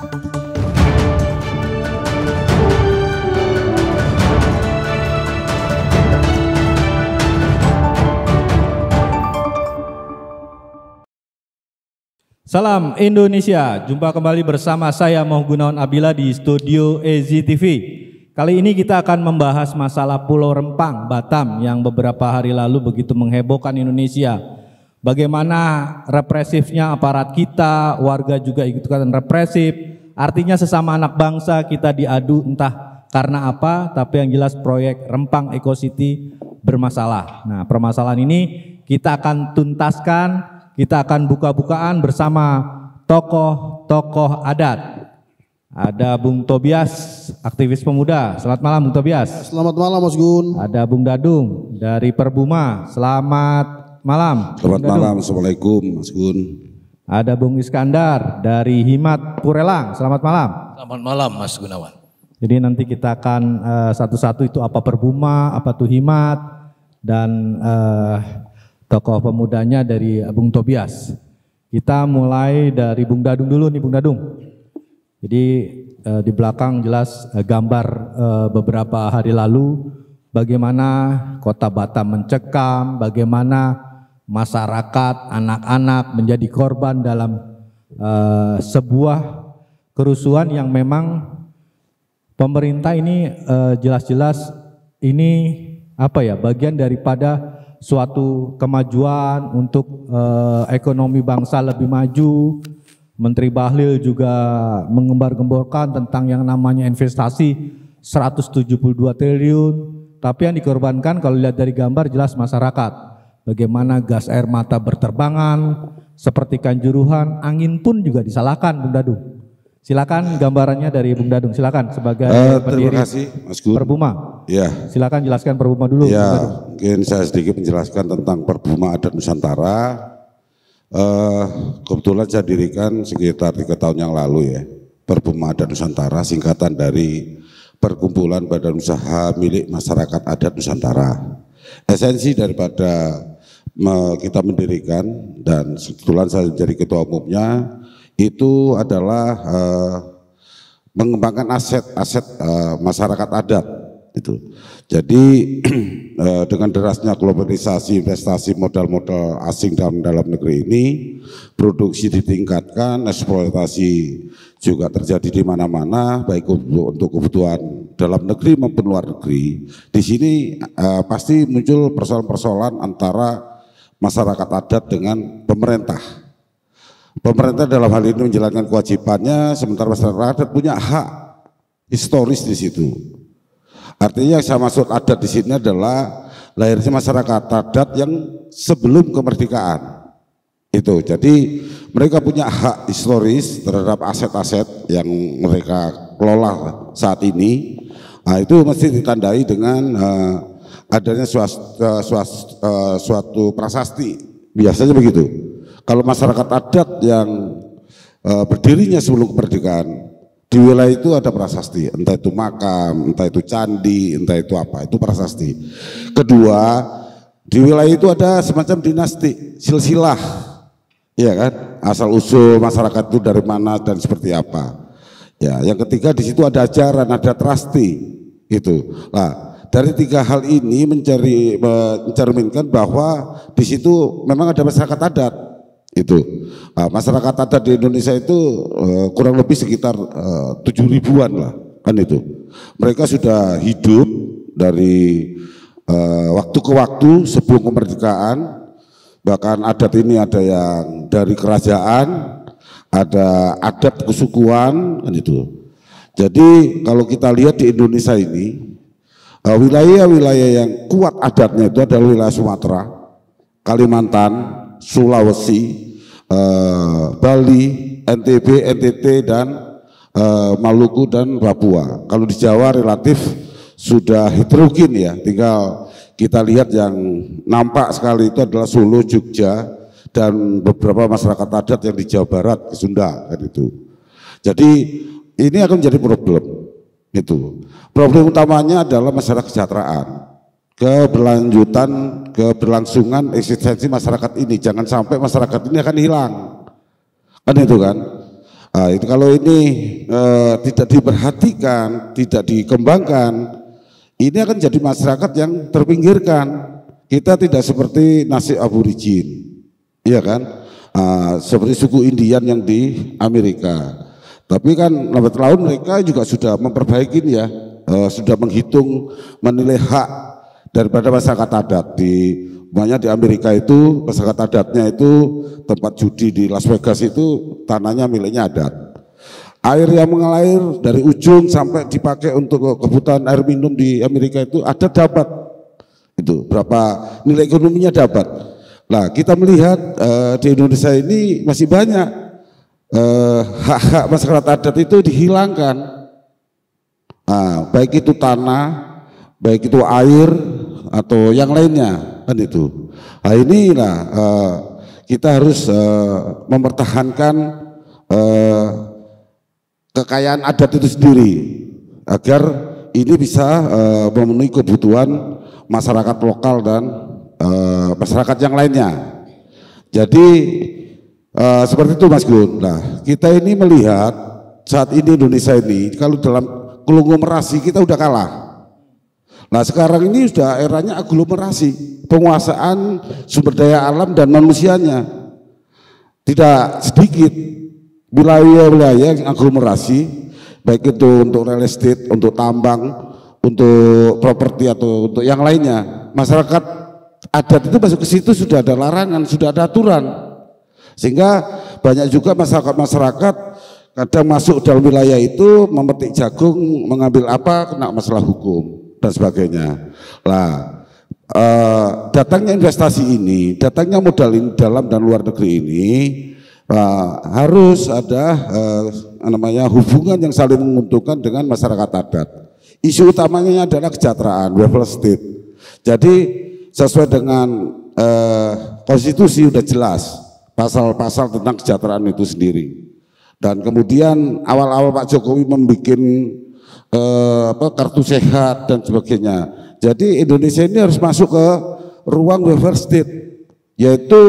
Salam Indonesia, jumpa kembali bersama saya Moh Gunawan Abdillah di studio EZTV. Kali ini kita akan membahas masalah Pulau Rempang, Batam yang beberapa hari lalu begitu menghebohkan Indonesia. Bagaimana represifnya aparat kita, warga juga ikutan represif, artinya sesama anak bangsa kita diadu entah karena apa, tapi yang jelas proyek Rempang Eco City bermasalah. Nah, permasalahan ini kita akan tuntaskan. Kita akan buka-bukaan bersama tokoh-tokoh adat. Ada Bung Tobias, aktivis pemuda. Selamat malam Bung Tobias. Selamat malam Mas Gun. Ada Bung Dadung dari Perbuma. Selamat malam. Selamat malam, Assalamualaikum Mas Gun. Ada Bung Iskandar dari Himat Purelang. Selamat malam. Selamat malam Mas Gunawan. Jadi nanti kita akan satu-satu itu apa Perbuma, apa tuh Himat, dan tokoh pemudanya dari Bung Tobias. Kita mulai dari Bung Dadung dulu nih Bung Dadung. Jadi di belakang jelas gambar beberapa hari lalu bagaimana kota Batam mencekam, bagaimana masyarakat, anak-anak menjadi korban dalam sebuah kerusuhan yang memang pemerintah ini jelas-jelas ini apa ya, bagian daripada suatu kemajuan untuk ekonomi bangsa lebih maju. Menteri Bahlil juga mengembar-gemborkan tentang yang namanya investasi 172 triliun. Tapi yang dikorbankan kalau lihat dari gambar jelas masyarakat. Bagaimana gas air mata berterbangan, seperti Kanjuruhan, angin pun juga disalahkan Bung Dadung. Silakan gambarannya dari Bung Dadung, silakan sebagai pendiri terima kasih Mas Gun. Perbuma. Ya. Silakan jelaskan Perbuma dulu. Ya, mungkin saya sedikit menjelaskan tentang Perbuma Adat Nusantara. Kebetulan saya dirikan sekitar 3 tahun yang lalu ya. Perbuma Adat Nusantara singkatan dari Perkumpulan Badan Usaha Milik Masyarakat Adat Nusantara. Esensi daripada kita mendirikan dan kebetulan saya jadi ketua umumnya itu adalah mengembangkan aset-aset masyarakat adat itu. Jadi dengan derasnya globalisasi investasi modal-modal asing dalam negeri ini, produksi ditingkatkan, eksploitasi juga terjadi di mana-mana, baik untuk kebutuhan dalam negeri maupun luar negeri. Di sini pasti muncul persoalan-persoalan antara masyarakat adat dengan pemerintah. Pemerintah dalam hal ini menjalankan kewajibannya, sementara masyarakat adat punya hak historis di situ. Artinya yang saya maksud adat di sini adalah lahirnya masyarakat adat yang sebelum kemerdekaan. Itu, jadi mereka punya hak historis terhadap aset-aset yang mereka kelola saat ini. Nah, itu mesti ditandai dengan adanya suatu prasasti. Biasanya begitu. Kalau masyarakat adat yang berdirinya sebelum kemerdekaan, di wilayah itu ada prasasti, entah itu makam, entah itu candi, entah itu apa, itu prasasti. Kedua, di wilayah itu ada semacam dinasti, silsilah, ya kan, asal usul masyarakat itu dari mana dan seperti apa. Ya, yang ketiga di situ ada ajaran, ada trasti, itu. Nah, dari 3 hal ini mencerminkan bahwa di situ memang ada masyarakat adat. Itu masyarakat adat di Indonesia itu kurang lebih sekitar 7.000-an lah kan itu. Mereka sudah hidup dari waktu ke waktu sebelum kemerdekaan. Bahkan adat ini ada yang dari kerajaan, ada adat kesukuan kan itu. Jadi kalau kita lihat di Indonesia ini wilayah-wilayah yang kuat adatnya itu adalah wilayah Sumatera, Kalimantan, Sulawesi, Bali, NTB, NTT dan Maluku dan Papua. Kalau di Jawa relatif sudah heterogen ya, tinggal kita lihat yang nampak sekali itu adalah Solo, Jogja dan beberapa masyarakat adat yang di Jawa Barat, di Sunda kan itu. Jadi ini akan menjadi problem itu. Problem utamanya adalah masalah kesejahteraan. Keberlangsungan eksistensi masyarakat ini, jangan sampai masyarakat ini akan hilang, kan itu kan. Itu kalau ini tidak diperhatikan, tidak dikembangkan, ini akan jadi masyarakat yang terpinggirkan. Kita tidak seperti nasib aborigin, iya kan? Seperti suku Indian yang di Amerika. Tapi kan lambat laun mereka juga sudah memperbaiki ya, sudah menghitung, menilai hak daripada masyarakat adat. Banyak di Amerika itu masyarakat adatnya itu tempat judi di Las Vegas itu tanahnya miliknya adat. Air yang mengalir dari ujung sampai dipakai untuk kebutuhan air minum di Amerika itu adat dapat. Itu berapa nilai ekonominya dapat. Nah, kita melihat di Indonesia ini masih banyak hak-hak masyarakat adat itu dihilangkan. Baik itu tanah, baik itu air atau yang lainnya kan itu. Nah, inilah kita harus mempertahankan kekayaan adat itu sendiri agar ini bisa memenuhi kebutuhan masyarakat lokal dan masyarakat yang lainnya. Jadi seperti itu Mas Gun. Nah, kita ini melihat saat ini Indonesia ini kalau dalam konglomerasi kita udah kalah. Nah, sekarang ini sudah eranya aglomerasi, penguasaan sumber daya alam dan manusianya. Tidak sedikit wilayah-wilayah yang aglomerasi, baik itu untuk real estate, untuk tambang, untuk properti atau untuk yang lainnya. Masyarakat adat itu masuk ke situ sudah ada larangan, sudah ada aturan. Sehingga banyak juga masyarakat kadang masuk dalam wilayah itu memetik jagung, mengambil apa, kena masalah hukum dan sebagainya. Nah, datangnya investasi ini, datangnya modal ini dalam dan luar negeri ini harus ada namanya hubungan yang saling menguntungkan dengan masyarakat adat. Isu utamanya adalah kesejahteraan, welfare state. Jadi sesuai dengan konstitusi udah jelas pasal-pasal tentang kesejahteraan itu sendiri. Dan kemudian awal-awal Pak Jokowi membuat kartu sehat dan sebagainya. Jadi Indonesia ini harus masuk ke ruang welfare state, yaitu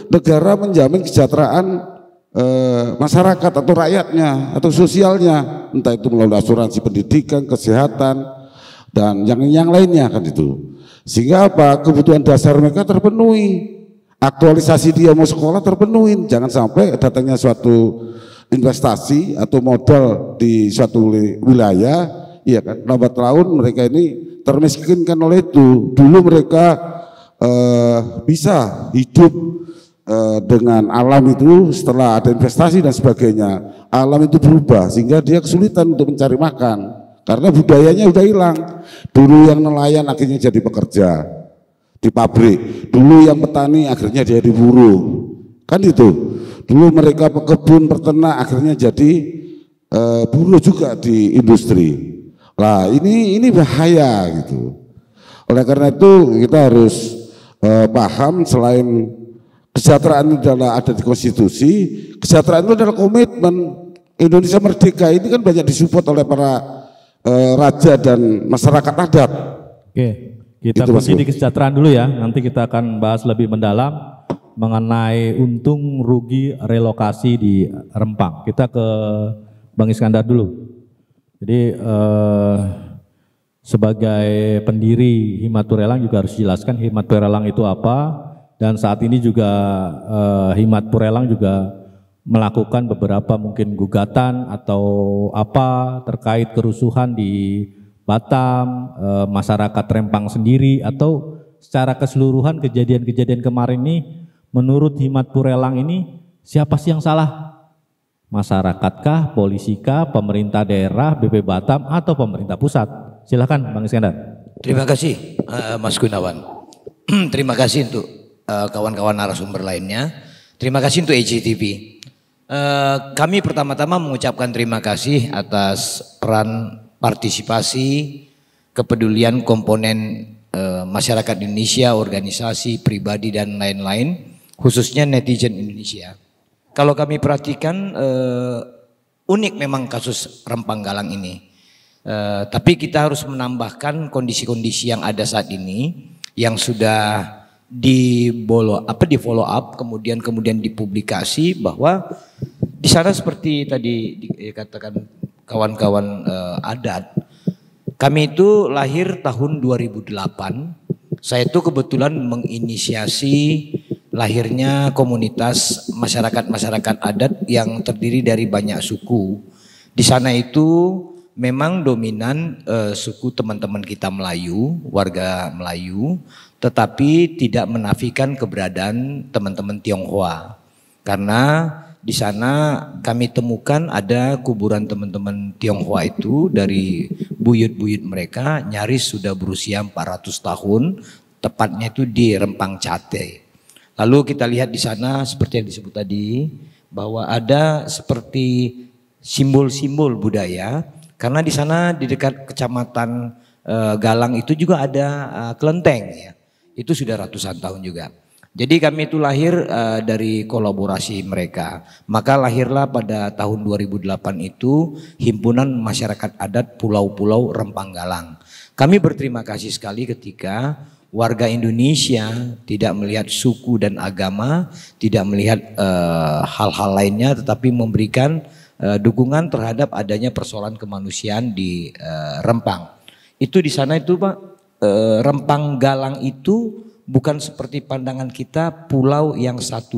negara menjamin kesejahteraan masyarakat atau rakyatnya atau sosialnya, entah itu melalui asuransi pendidikan, kesehatan dan yang lainnya kan itu. Sehingga apa, kebutuhan dasar mereka terpenuhi, aktualisasi dia mau sekolah terpenuhi. Jangan sampai datangnya suatu investasi atau modal di suatu wilayah, iya kan, lambat laun mereka ini termiskinkan oleh itu. Dulu mereka bisa hidup dengan alam itu, setelah ada investasi dan sebagainya, alam itu berubah sehingga dia kesulitan untuk mencari makan karena budayanya udah hilang. Dulu yang nelayan akhirnya jadi pekerja di pabrik, dulu yang petani akhirnya dia diburu, kan itu. Dulu mereka pekebun, peternak akhirnya jadi buruh juga di industri. Nah, ini bahaya gitu. Oleh karena itu kita harus paham, selain kesejahteraan itu adalah ada di konstitusi, kesejahteraan itu adalah komitmen. Indonesia merdeka ini kan banyak disupport oleh para raja dan masyarakat adat. Oke, kita kunci di kesejahteraan dulu ya. Nanti kita akan bahas lebih mendalam mengenai untung rugi relokasi di Rempang. Kita ke Bang Iskandar dulu. Jadi sebagai pendiri Himat-Purelang juga harus dijelaskan Himat-Purelang itu apa, dan saat ini juga Himat-Purelang juga melakukan beberapa mungkin gugatan atau apa terkait kerusuhan di Batam, masyarakat Rempang sendiri, atau secara keseluruhan kejadian-kejadian kemarin ini. Menurut Himat-Purelang ini siapa sih yang salah? Masyarakatkah, polisikah, pemerintah daerah, BP Batam, atau pemerintah pusat? Silakan Bang Iskandar. Terima kasih Mas Gunawan. Terima kasih untuk kawan-kawan narasumber lainnya. Terima kasih untuk EJTV. Kami pertama-tama mengucapkan terima kasih atas peran partisipasi, kepedulian komponen masyarakat Indonesia, organisasi, pribadi dan lain-lain, khususnya netizen Indonesia. Kalau kami perhatikan unik memang kasus Rempang Galang ini. Tapi kita harus menambahkan kondisi-kondisi yang ada saat ini yang sudah di follow up, kemudian dipublikasi, bahwa Di sana seperti tadi dikatakan kawan-kawan adat, kami itu lahir tahun 2008. Saya itu kebetulan menginisiasi lahirnya komunitas masyarakat adat yang terdiri dari banyak suku. Di sana itu memang dominan suku teman-teman kita Melayu, warga Melayu, tetapi tidak menafikan keberadaan teman-teman Tionghoa. Karena di sana kami temukan ada kuburan teman-teman Tionghoa itu dari buyut-buyut mereka nyaris sudah berusia 400 tahun, tepatnya itu di Rempang Cate. Lalu kita lihat di sana seperti yang disebut tadi bahwa ada seperti simbol-simbol budaya, karena di sana di dekat kecamatan Galang itu juga ada kelenteng ya. Itu sudah ratusan tahun juga. Jadi kami itu lahir dari kolaborasi mereka. Maka lahirlah pada tahun 2008 itu Himpunan Masyarakat Adat Pulau-Pulau Rempang Galang. Kami berterima kasih sekali ketika warga Indonesia tidak melihat suku dan agama, tidak melihat hal-hal lainnya, tetapi memberikan dukungan terhadap adanya persoalan kemanusiaan di Rempang. Itu di sana itu Pak, Rempang Galang itu bukan seperti pandangan kita pulau yang 1-2.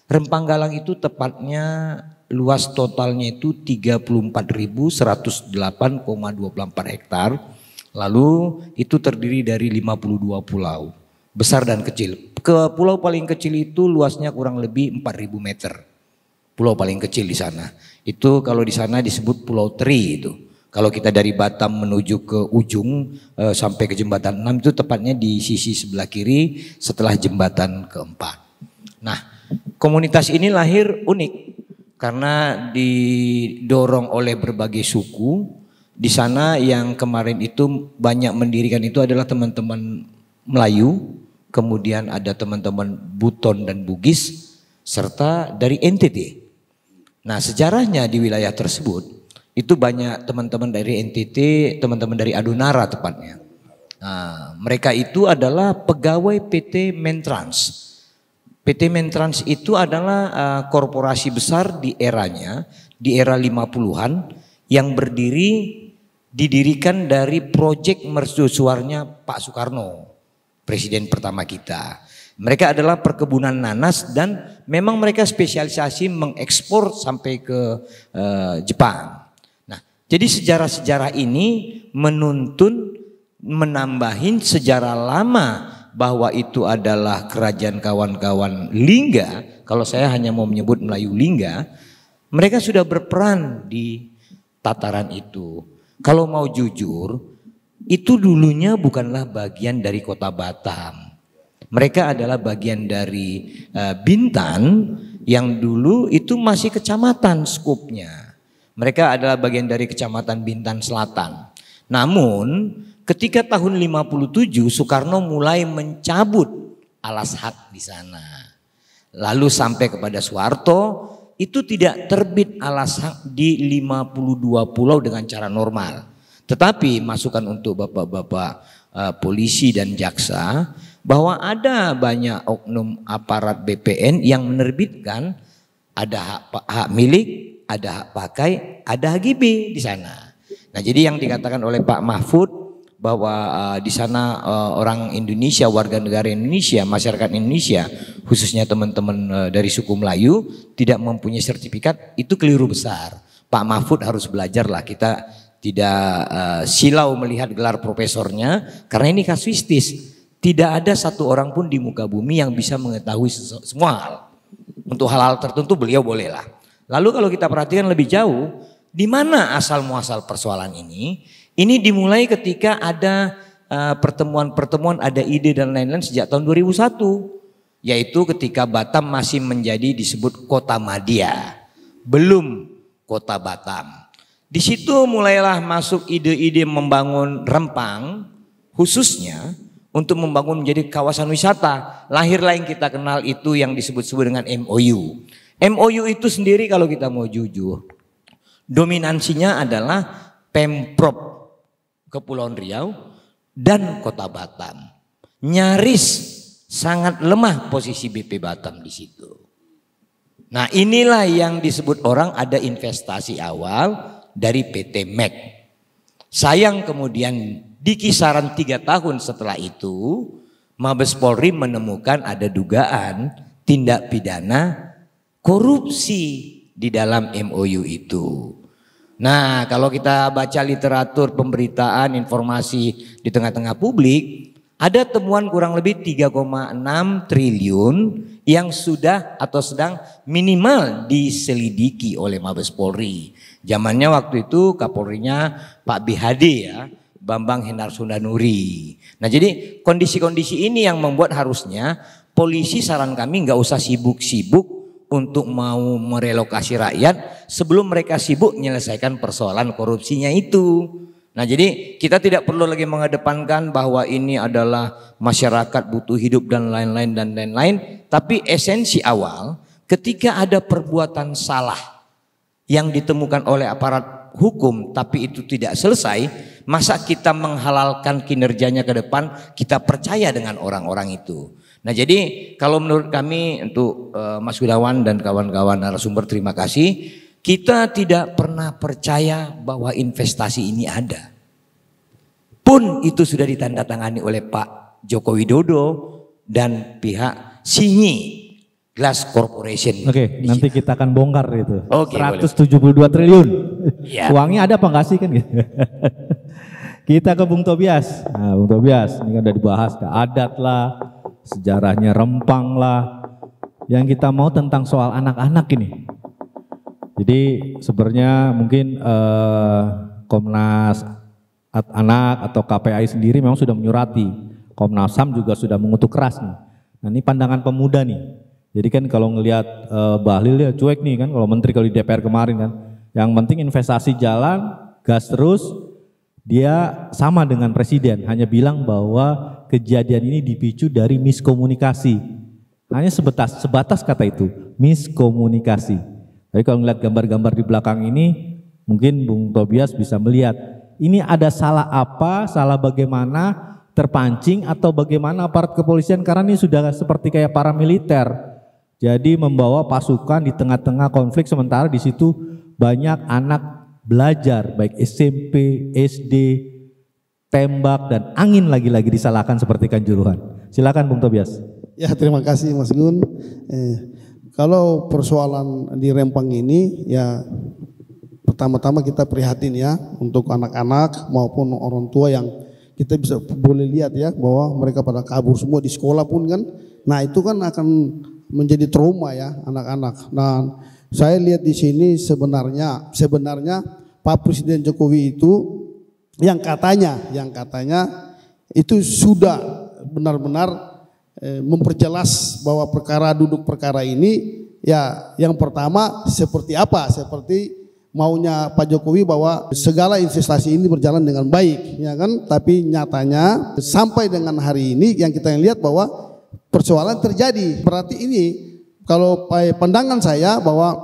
Rempang Galang itu tepatnya luas totalnya itu 34.108,24 hektar. Lalu itu terdiri dari 52 pulau, besar dan kecil. Ke pulau paling kecil itu luasnya kurang lebih 4.000 meter. Pulau paling kecil di sana. Itu kalau di sana disebut Pulau Teri itu. Kalau kita dari Batam menuju ke ujung sampai ke jembatan 6 itu tepatnya di sisi sebelah kiri setelah jembatan keempat. Nah, komunitas ini lahir unik karena didorong oleh berbagai suku. Di sana yang kemarin itu banyak mendirikan itu adalah teman-teman Melayu, kemudian ada teman-teman Buton dan Bugis, serta dari NTT. Nah, sejarahnya di wilayah tersebut itu banyak teman-teman dari NTT, teman-teman dari Adunara tepatnya. Nah, mereka itu adalah pegawai PT Mentrans. PT Mentrans itu adalah korporasi besar di eranya, di era 50-an yang didirikan dari proyek mercusuarnya Pak Soekarno, presiden pertama kita. Mereka adalah perkebunan nanas dan memang mereka spesialisasi mengekspor sampai ke Jepang. Jadi sejarah-sejarah ini menuntun menambahin sejarah lama bahwa itu adalah kerajaan kawan-kawan Lingga. Kalau saya hanya mau menyebut Melayu Lingga, mereka sudah berperan di tataran itu. Kalau mau jujur, itu dulunya bukanlah bagian dari kota Batam. Mereka adalah bagian dari Bintan yang dulu itu masih kecamatan skupnya. Mereka adalah bagian dari kecamatan Bintan Selatan. Namun ketika tahun 57 Soekarno mulai mencabut alas hak di sana. Lalu sampai kepada Soeharto itu tidak terbit alas hak di 52 pulau dengan cara normal. Tetapi masukan untuk bapak-bapak polisi dan jaksa bahwa ada banyak oknum aparat BPN yang menerbitkan ada hak milik, ada hak pakai, ada HGB di sana. Nah, jadi yang dikatakan oleh Pak Mahfud bahwa di sana orang Indonesia, warga negara Indonesia, masyarakat Indonesia, khususnya teman-teman dari suku Melayu tidak mempunyai sertifikat, itu keliru besar. Pak Mahfud harus belajarlah, kita tidak silau melihat gelar profesornya karena ini kasuistis. Tidak ada satu orang pun di muka bumi yang bisa mengetahui semua hal. Untuk hal-hal tertentu beliau bolehlah. Lalu kalau kita perhatikan lebih jauh, di mana asal muasal persoalan ini? Ini dimulai ketika ada pertemuan-pertemuan, ada ide dan lain-lain sejak tahun 2001. Yaitu ketika Batam masih menjadi disebut kota Madia. Belum kota Batam. Di situ mulailah masuk ide-ide membangun Rempang khususnya untuk membangun menjadi kawasan wisata. Lahirlah yang kita kenal itu yang disebut-sebut dengan MOU. MOU itu sendiri kalau kita mau jujur, dominansinya adalah Pemprov Kepulauan Riau dan Kota Batam. Nyaris sangat lemah posisi BP Batam di situ. Nah inilah yang disebut orang ada investasi awal dari PT MEK. Sayang kemudian di kisaran 3 tahun setelah itu Mabes Polri menemukan ada dugaan tindak pidana korupsi di dalam MOU itu. Nah kalau kita baca literatur pemberitaan informasi di tengah-tengah publik, ada temuan kurang lebih 3,6 triliun yang sudah atau sedang minimal diselidiki oleh Mabes Polri. Zamannya waktu itu Kapolrinya Pak BHD ya, Bambang Hendar Sundanuri. Nah jadi kondisi-kondisi ini yang membuat harusnya polisi, saran kami nggak usah sibuk-sibuk untuk mau merelokasi rakyat sebelum mereka sibuk menyelesaikan persoalan korupsinya itu. Nah jadi kita tidak perlu lagi mengedepankan bahwa ini adalah masyarakat butuh hidup dan lain-lain. Tapi esensi awal ketika ada perbuatan salah yang ditemukan oleh aparat hukum tapi itu tidak selesai, masa kita menghalalkan kinerjanya ke depan, kita percaya dengan orang-orang itu. Nah jadi kalau menurut kami untuk Mas Gunawan dan kawan-kawan narasumber terima kasih. Kita tidak pernah percaya bahwa investasi ini ada. Pun itu sudah ditandatangani oleh Pak Joko Widodo dan pihak Sinyi Glass Corporation. Oke, nanti kita akan bongkar itu. Oke, 172 triliun. Ya. Uangnya ada apa enggak sih kan? Kita ke Bung Tobias. Nah, Bung Tobias ini kan udah dibahas ke adat lah, sejarahnya Rempang lah. Yang kita mau tentang soal anak-anak ini. Jadi sebenarnya mungkin Komnas Anak atau KPAI sendiri memang sudah menyurati. Komnas HAM juga sudah mengutuk keras nih. Nah ini pandangan pemuda nih. Jadi kan kalau ngelihat Bahlil ya cuek nih kan, kalau menteri kalau di DPR kemarin kan. Yang penting investasi jalan, gas terus, dia sama dengan presiden. Hanya bilang bahwa kejadian ini dipicu dari miskomunikasi. Hanya sebatas kata itu, miskomunikasi. Tapi kalau ngelihat gambar-gambar di belakang ini, mungkin Bung Tobias bisa melihat ini ada salah apa, salah bagaimana, terpancing atau bagaimana aparat kepolisian karena ini sudah seperti kayak paramiliter. Jadi membawa pasukan di tengah-tengah konflik sementara di situ banyak anak belajar baik SMP, SD, tembak dan angin lagi-lagi disalahkan seperti Kanjuruhan. Silakan Bung Tobias. Ya terima kasih Mas Gun. Kalau persoalan di Rempang ini ya pertama-tama kita prihatin ya untuk anak-anak maupun orang tua yang kita bisa boleh lihat ya bahwa mereka pada kabur semua di sekolah pun kan. Nah itu kan akan menjadi trauma ya anak-anak. Nah saya lihat di sini sebenarnya Pak Presiden Jokowi itu yang katanya itu sudah benar-benar memperjelas bahwa duduk perkara ini ya yang pertama seperti apa, seperti maunya Pak Jokowi bahwa segala investasi ini berjalan dengan baik ya kan, tapi nyatanya sampai dengan hari ini yang kita lihat bahwa persoalan terjadi. Berarti ini kalau pandangan saya bahwa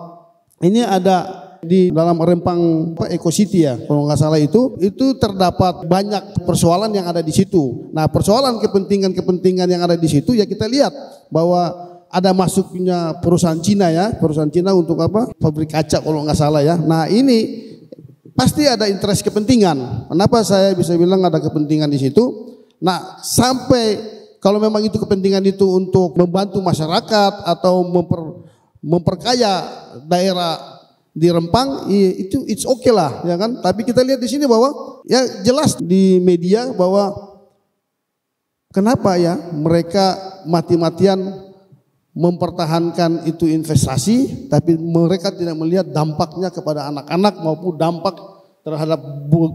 ini ada di dalam Rempang Eco City ya kalau nggak salah itu terdapat banyak persoalan yang ada di situ. Nah persoalan kepentingan yang ada di situ ya kita lihat bahwa ada masuknya perusahaan Cina ya, perusahaan Cina untuk apa? Pabrik kaca kalau nggak salah ya. Nah ini pasti ada interest kepentingan. Kenapa saya bisa bilang ada kepentingan di situ? Nah sampai kalau memang itu kepentingan itu untuk membantu masyarakat atau memperkaya daerah di Rempang, itu it's okay lah ya kan. Tapi kita lihat di sini bahwa ya jelas di media bahwa kenapa ya mereka mati-matian mempertahankan itu investasi, tapi mereka tidak melihat dampaknya kepada anak-anak maupun dampak terhadap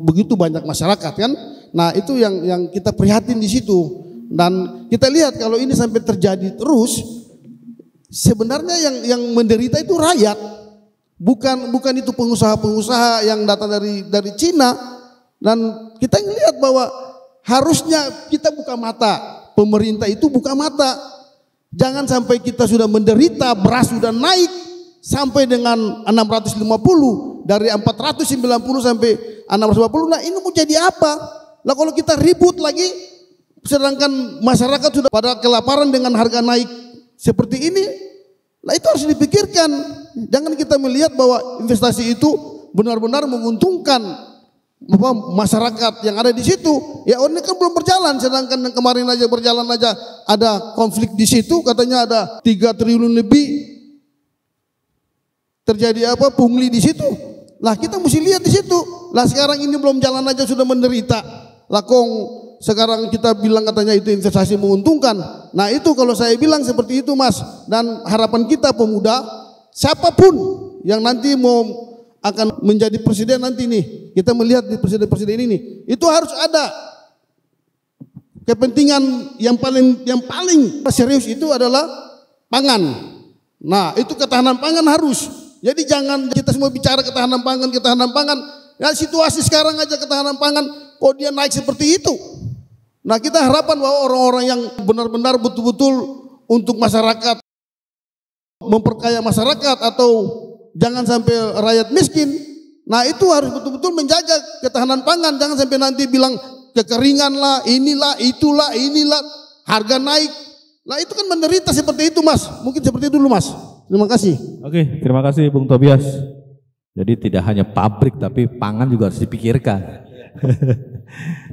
begitu banyak masyarakat kan. Nah itu yang kita prihatin di situ. Dan kita lihat kalau ini sampai terjadi terus, sebenarnya yang menderita itu rakyat, bukan itu pengusaha-pengusaha yang datang dari Cina. Dan kita lihat bahwa harusnya kita buka mata, pemerintah itu buka mata. Jangan sampai kita sudah menderita, beras sudah naik sampai dengan 650 dari 490 sampai 650. Nah ini mau jadi apa? Lah kalau kita ribut lagi, sedangkan masyarakat sudah pada kelaparan dengan harga naik seperti ini, Nah itu harus dipikirkan. Jangan kita melihat bahwa investasi itu benar-benar menguntungkan masyarakat yang ada di situ. Ya ini kan belum berjalan, sedangkan yang kemarin aja berjalan aja ada konflik di situ, katanya ada 3 triliun lebih terjadi pungli di situ. Lah kita mesti lihat di situ. Lah sekarang ini belum jalan aja sudah menderita. Lah sekarang kita bilang katanya itu investasi menguntungkan. Nah itu kalau saya bilang seperti itu Mas, dan harapan kita pemuda, siapapun yang nanti mau akan menjadi presiden nanti nih, kita melihat di presiden-presiden ini, itu harus ada kepentingan yang paling serius itu adalah pangan. Nah itu ketahanan pangan harus. Jadi jangan kita semua bicara ketahanan pangan. Ya situasi sekarang aja ketahanan pangan, kok dia naik seperti itu. Nah kita harapan bahwa orang-orang yang benar-benar betul-betul untuk masyarakat, memperkaya masyarakat atau jangan sampai rakyat miskin. Nah itu harus betul-betul menjaga ketahanan pangan. Jangan sampai nanti bilang kekeringan lah, inilah, itulah, harga naik. Nah itu kan menderita seperti itu Mas. Mungkin seperti itu dulu Mas. Terima kasih. Oke, terima kasih Bung Tobias. Jadi tidak hanya pabrik tapi pangan juga harus dipikirkan.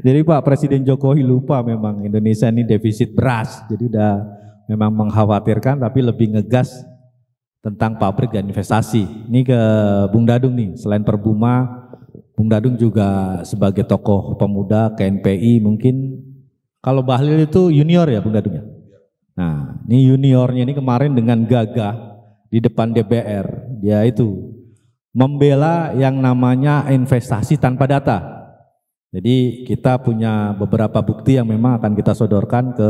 Jadi Pak Presiden Jokowi lupa memang Indonesia ini defisit beras. Jadi udah memang mengkhawatirkan tapi lebih ngegas tentang pabrik dan investasi. Ini ke Bung Dadung nih, selain Perbuma, Bung Dadung juga sebagai tokoh pemuda KNPI mungkin, kalau Bahlil itu junior ya Bung Dadung ya? Nah ini juniornya ini kemarin dengan gagah di depan DPR, dia itu membela yang namanya investasi tanpa data. Jadi kita punya beberapa bukti yang memang akan kita sodorkan ke,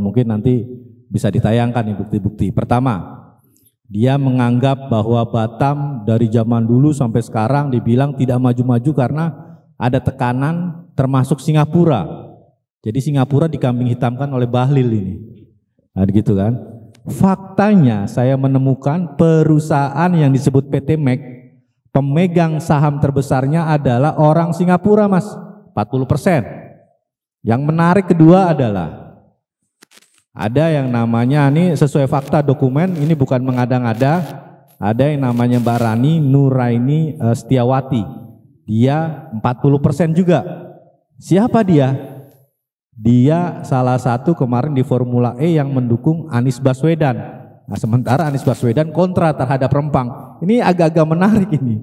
mungkin nanti bisa ditayangkan nih bukti-bukti. Pertama, dia menganggap bahwa Batam dari zaman dulu sampai sekarang dibilang tidak maju-maju karena ada tekanan termasuk Singapura. Jadi Singapura dikambing hitamkan oleh Bahlil ini. Nah gitu kan. Faktanya saya menemukan perusahaan yang disebut PT MEK, pemegang saham terbesarnya adalah orang Singapura Mas, 40%. Yang menarik kedua adalah ada yang namanya, ini sesuai fakta dokumen, ini bukan mengada-ngada, ada yang namanya Mbak Rani Nuraini Setiawati, dia 40% juga. Siapa dia? Dia salah satu kemarin di Formula E yang mendukung Anies Baswedan. Nah, sementara Anies Baswedan kontra terhadap Rempang. Ini agak-agak menarik ini.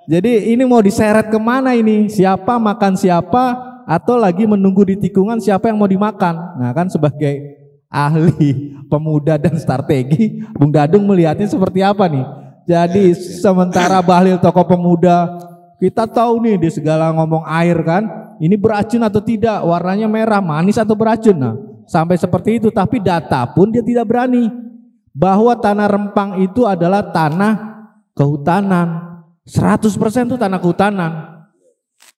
Jadi ini mau diseret kemana ini? Siapa makan siapa? Atau lagi menunggu di tikungan siapa yang mau dimakan? Nah kan sebagai ahli pemuda dan strategi, Bung Dadung melihatnya seperti apa nih? Jadi sementara Bahlil tokoh pemuda, kita tahu nih di segala ngomong air kan, ini beracun atau tidak, warnanya merah, manis atau beracun. Nah, sampai seperti itu, tapi data pun dia tidak berani. Bahwa tanah Rempang itu adalah tanah kehutanan. 100% itu tanah kehutanan.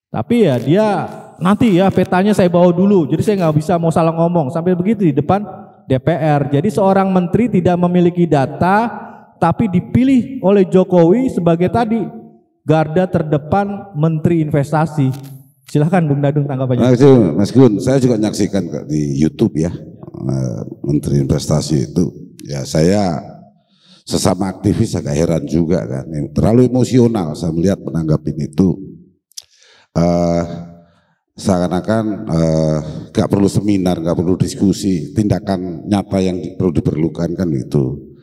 Tapi ya dia nanti ya petanya saya bawa dulu, jadi saya nggak bisa mau salah ngomong. Sampai begitu di depan DPR. Jadi seorang menteri tidak memiliki data, tapi dipilih oleh Jokowi sebagai tadi garda terdepan menteri investasi. Silahkan Bung Dadung tanggapannya. Mas Gun, saya juga menyaksikan di YouTube ya, Menteri Investasi itu. Ya saya sesama aktivis agak heran juga kan, terlalu emosional saya melihat menanggapin itu. Seakan-akan gak perlu seminar, gak perlu diskusi, tindakan nyata yang perlu diperlukan kan itu.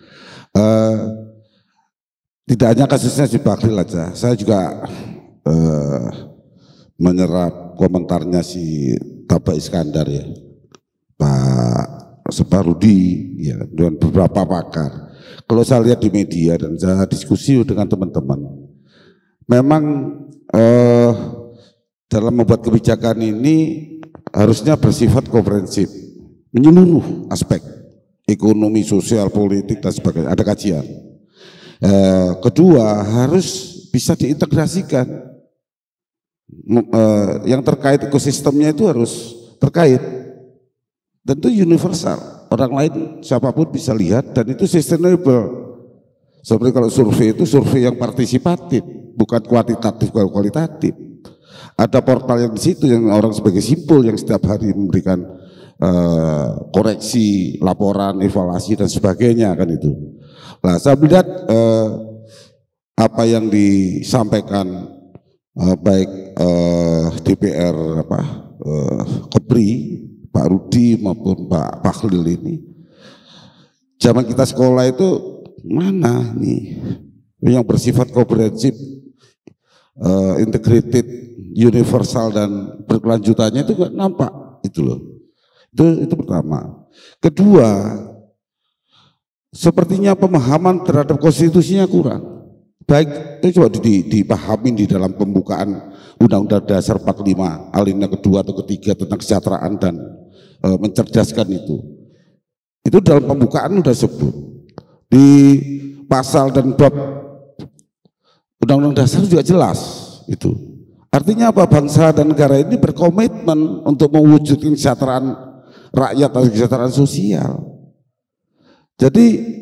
Tidak hanya kasusnya si Bahlil aja, saya juga menyerap komentarnya si Tabak Iskandar ya, Pak Separudi ya, dan beberapa pakar. Kalau saya lihat di media dan saya diskusi dengan teman-teman, memang dalam membuat kebijakan ini harusnya bersifat komprehensif, menyeluruh aspek ekonomi, sosial, politik dan sebagainya. Ada kajian. Kedua, harus bisa diintegrasikan. Yang terkait ekosistemnya itu harus terkait, tentu universal, orang lain siapapun bisa lihat dan itu sustainable. Seperti kalau survei itu survei yang partisipatif, bukan kuantitatif, bukan kualitatif. Ada portal yang di situ yang orang sebagai simpul yang setiap hari memberikan koreksi, laporan, evaluasi dan sebagainya kan itu. Nah, saya melihat apa yang disampaikan baik DPR Kepri, Pak Rudi maupun Pak Bahlil ini, zaman kita sekolah itu mana nih yang bersifat komprehensif, integrated, universal dan berkelanjutannya itu nggak nampak itu loh. Itu pertama. Kedua, sepertinya pemahaman terhadap konstitusinya kurang. Baik itu coba dipahami di dalam pembukaan Undang-Undang Dasar 45 alinea kedua atau ketiga tentang kesejahteraan dan mencerdaskan itu. Itu dalam pembukaan sudah sebut di pasal dan bab Undang-Undang Dasar juga jelas itu. Artinya apa? Bangsa dan negara ini berkomitmen untuk mewujudkan kesejahteraan rakyat atau kesejahteraan sosial. Jadi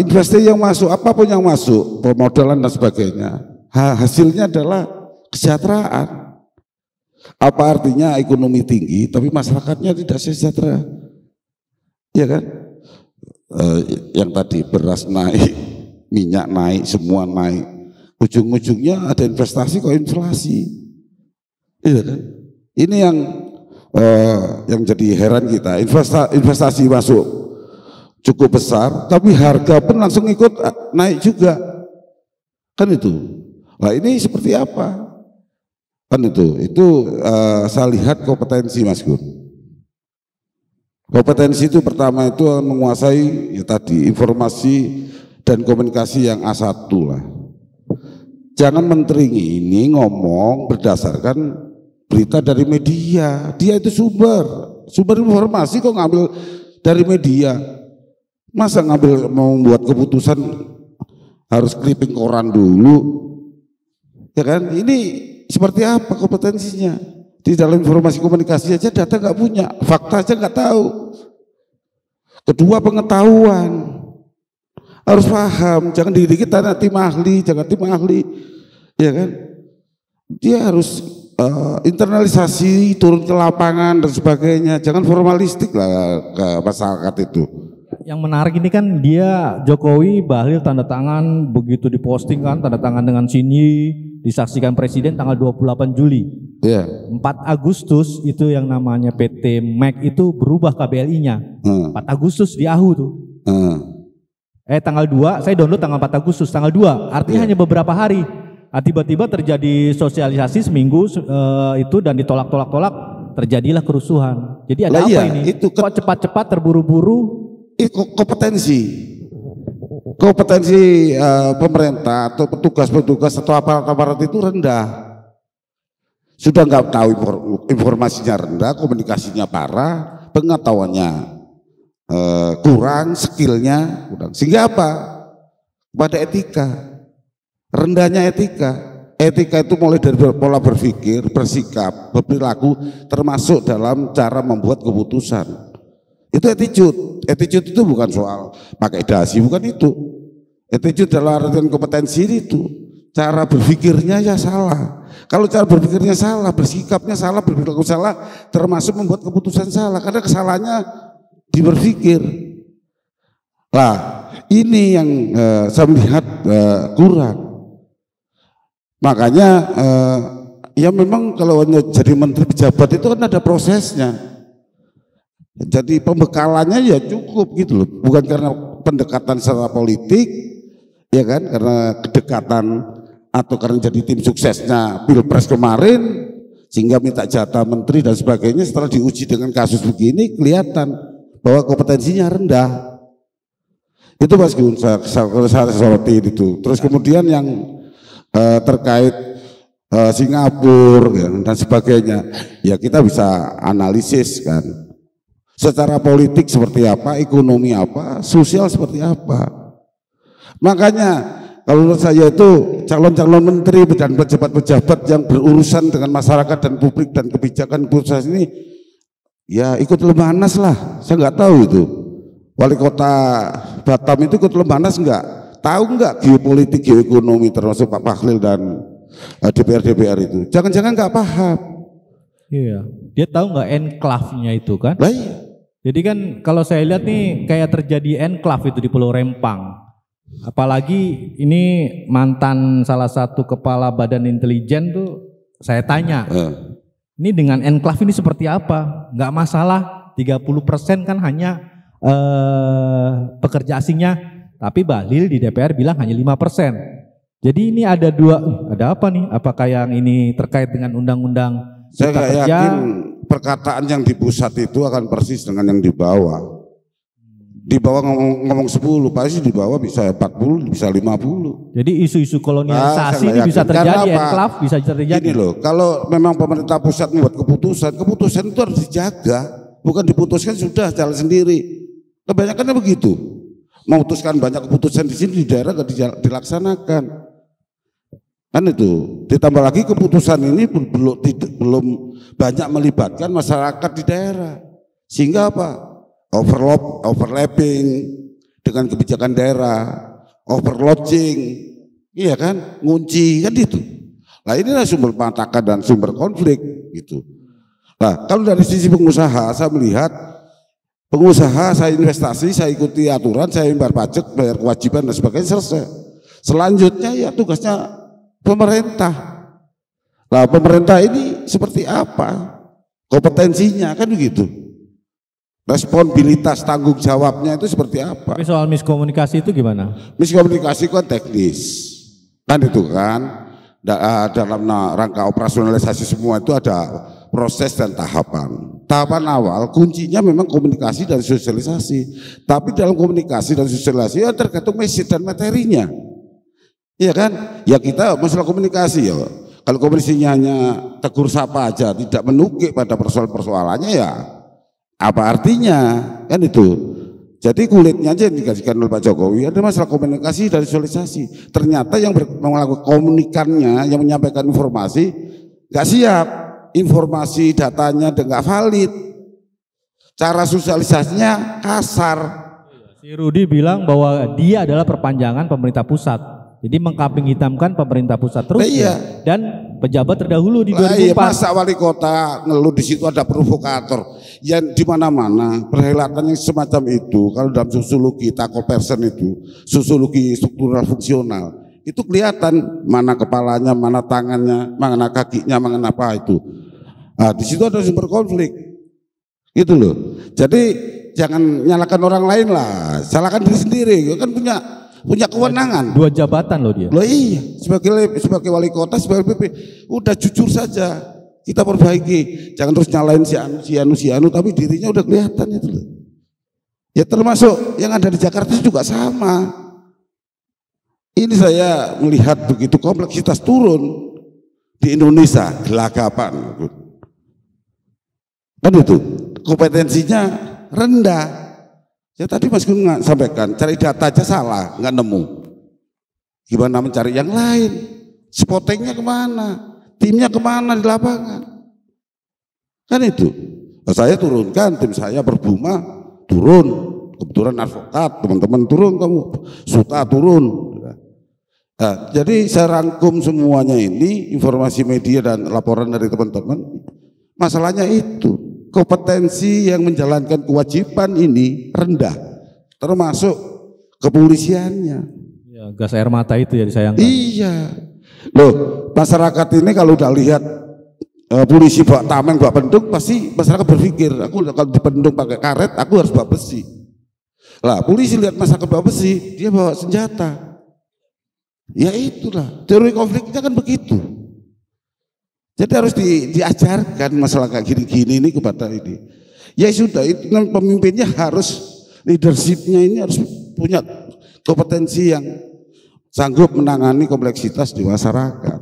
investasi yang masuk, apapun yang masuk, pemodalan dan sebagainya, hasilnya adalah kesejahteraan. Apa artinya ekonomi tinggi tapi masyarakatnya tidak sejahtera? Ya kan? Yang tadi beras naik, minyak naik, semua naik. Ujung-ujungnya ada investasi kok inflasi. Iya kan? Ini yang jadi heran kita, investasi masuk cukup besar, tapi harga pun langsung ikut naik juga, kan itu. Nah ini seperti apa? Kan itu saya lihat kompetensi Mas Gun. Kompetensi itu pertama itu menguasai ya tadi informasi dan komunikasi yang A1 lah. Jangan menteri ini ngomong berdasarkan berita dari media, dia itu sumber informasi kok ngambil dari media. Masa ngambil mau membuat keputusan harus clipping koran dulu, ya kan? Ini seperti apa kompetensinya? Di dalam informasi komunikasi aja data nggak punya, fakta aja nggak tahu. Kedua pengetahuan, harus paham, jangan diri kita tim ahli, ya kan? Dia harus internalisasi, turun ke lapangan dan sebagainya, jangan formalistik lah ke masyarakat itu. Yang menarik ini kan dia Jokowi Bahlil tanda tangan begitu diposting kan, tanda tangan dengan sini disaksikan Presiden tanggal 28 Juli. Yeah. 4 Agustus itu yang namanya PT MEK itu berubah KBLI-nya. 4 Agustus di AHU tuh. Tanggal 2, saya download tanggal 4 Agustus, tanggal 2, artinya hanya beberapa hari. Tiba-tiba terjadi sosialisasi seminggu itu dan ditolak-tolak, terjadilah kerusuhan. Jadi ada apa ini? Itu kok cepat-cepat terburu-buru? Kompetensi pemerintah atau petugas-petugas atau aparat-aparat itu rendah. Sudah nggak tahu informasinya rendah, komunikasinya parah, pengetahuannya kurang, skillnya kurang. Sehingga apa? Pada etika, rendahnya etika. Etika itu mulai dari pola berpikir, bersikap, berperilaku, termasuk dalam cara membuat keputusan. Itu attitude. Attitude itu bukan soal pakai dasi, bukan itu. Attitude dalam artian kompetensi itu. Cara berpikirnya ya salah. Kalau cara berpikirnya salah, bersikapnya salah, berperilaku salah, termasuk membuat keputusan salah. Karena kesalahannya di berpikir. Nah, ini yang saya melihat kurang. Makanya ya memang kalau jadi menteri pejabat itu kan ada prosesnya. Jadi pembekalannya ya cukup gitu loh, bukan karena pendekatan secara politik, ya kan, karena kedekatan atau karena jadi tim suksesnya Pilpres kemarin sehingga minta jatah menteri dan sebagainya. Setelah diuji dengan kasus begini kelihatan bahwa kompetensinya rendah. Itu Mas Gun, saya soroti itu. Terus kemudian yang terkait Singapura ya, dan sebagainya, ya kita bisa analisis kan. Secara politik seperti apa, ekonomi apa, sosial seperti apa. Makanya kalau menurut saya itu calon-calon menteri dan pejabat-pejabat yang berurusan dengan masyarakat dan publik dan kebijakan pusat ini, ya ikut Lemhanas lah. Saya nggak tahu itu wali kota Batam itu ikut Lemhanas nggak? Tahu nggak geopolitik, geoekonomi termasuk Pak Bahlil dan DPR itu? Jangan-jangan nggak paham. Iya. Dia tahu nggak enclave-nya itu kan? Lah iya. Jadi kan kalau saya lihat nih kayak terjadi enclave itu di Pulau Rempang. Apalagi ini mantan salah satu kepala badan intelijen tuh saya tanya. Ini dengan enclave ini seperti apa? Nggak masalah 30% kan hanya pekerja asingnya. Tapi Bahlil di DPR bilang hanya 5%. Jadi ini ada ada apa nih? Apakah yang ini terkait dengan undang-undang? Saya nggak yakin perkataan yang di pusat itu akan persis dengan yang di bawah. Di bawah ngomong 10, pasti di bawah bisa 40, bisa 50. Jadi isu-isu kolonialisasi ini bisa terjadi, enclave bisa terjadi. Gini loh, kalau memang pemerintah pusat membuat keputusan itu harus dijaga, bukan diputuskan sudah jalan sendiri. Kebanyakannya begitu. Memutuskan banyak keputusan di sini di daerah nggak dilaksanakan. Kan itu, ditambah lagi keputusan ini belum banyak melibatkan masyarakat di daerah. Sehingga apa? Overlapping dengan kebijakan daerah, overloading, iya kan? Ngunci kan itu. Nah inilah sumber patakan dan sumber konflik gitu. Nah kalau dari sisi pengusaha saya melihat pengusaha saya investasi, saya ikuti aturan, saya bayar pajak, bayar kewajiban dan sebagainya selesai. Selanjutnya ya tugasnya pemerintah. Nah pemerintah ini seperti apa? Kompetensinya kan begitu. Responsibilitas tanggung jawabnya itu seperti apa? Tapi soal miskomunikasi itu gimana? Miskomunikasi kan teknis. Kan itu kan dalam rangka operasionalisasi semua itu ada proses dan tahapan. Tahapan awal kuncinya memang komunikasi dan sosialisasi. Tapi dalam komunikasi dan sosialisasi ya tergantung message dan materinya. Iya kan? Ya kita masalah komunikasi ya. Kalau komunikasinya hanya tegur sapa aja, tidak menukik pada persoalan-persoalannya ya apa artinya? Kan itu. Jadi kulitnya aja yang dikasihkan oleh Pak Jokowi ada masalah komunikasi dan sosialisasi. Ternyata yang melakukan komunikannya, yang menyampaikan informasi nggak siap, informasi datanya nggak valid, cara sosialisasinya kasar. Si Rudi bilang bahwa dia adalah perpanjangan pemerintah pusat. Jadi mengkambing hitamkan pemerintah pusat terus iya. Dan pejabat terdahulu di 2004. Iya, masa wali kota ngeluh di situ ada provokator yang di mana-mana perhelatan yang semacam itu. Kalau dalam sosiologi Taco Person itu sosiologi struktural fungsional itu kelihatan mana kepalanya, mana tangannya, mana kakinya, mana apa itu. Nah, di situ ada sumber konflik, gitu loh. Jadi jangan nyalakan orang lain lah, salahkan diri sendiri. Kan punya kewenangan. 2 jabatan loh dia. Loh iya, sebagai wali kota, sebagai PP, udah jujur saja. Kita perbaiki, jangan terus nyalain si anu, tapi dirinya udah kelihatan itu loh. Ya termasuk yang ada di Jakarta juga sama. Ini saya melihat begitu kompleksitas turun di Indonesia, gelagapan. Kan itu, kompetensinya rendah. Ya tadi Mas Gun sampaikan, cari data aja salah, nggak nemu. Gimana mencari yang lain? Spottingnya kemana? Timnya kemana di lapangan? Kan itu. Saya turunkan, tim saya berbuma turun. Kebetulan advokat, teman-teman turun, kamu Suta turun. Nah, jadi saya rangkum semuanya ini, informasi media dan laporan dari teman-teman. Masalahnya itu. Kompetensi yang menjalankan kewajiban ini rendah, termasuk kepolisiannya. Ya, gas air mata itu ya disayangkan. Iya, loh masyarakat ini kalau udah lihat polisi bawa tameng, bawa pendung, pasti masyarakat berpikir, aku kalau dipendung pakai karet, aku harus bawa besi. Lah polisi lihat masyarakat bawa besi, dia bawa senjata. Ya itulah teori konfliknya kan begitu. Jadi harus diajarkan masalah kayak gini-gini ini kepada ini. Ya sudah, itu pemimpinnya harus, leadershipnya ini harus punya kompetensi yang sanggup menangani kompleksitas di masyarakat.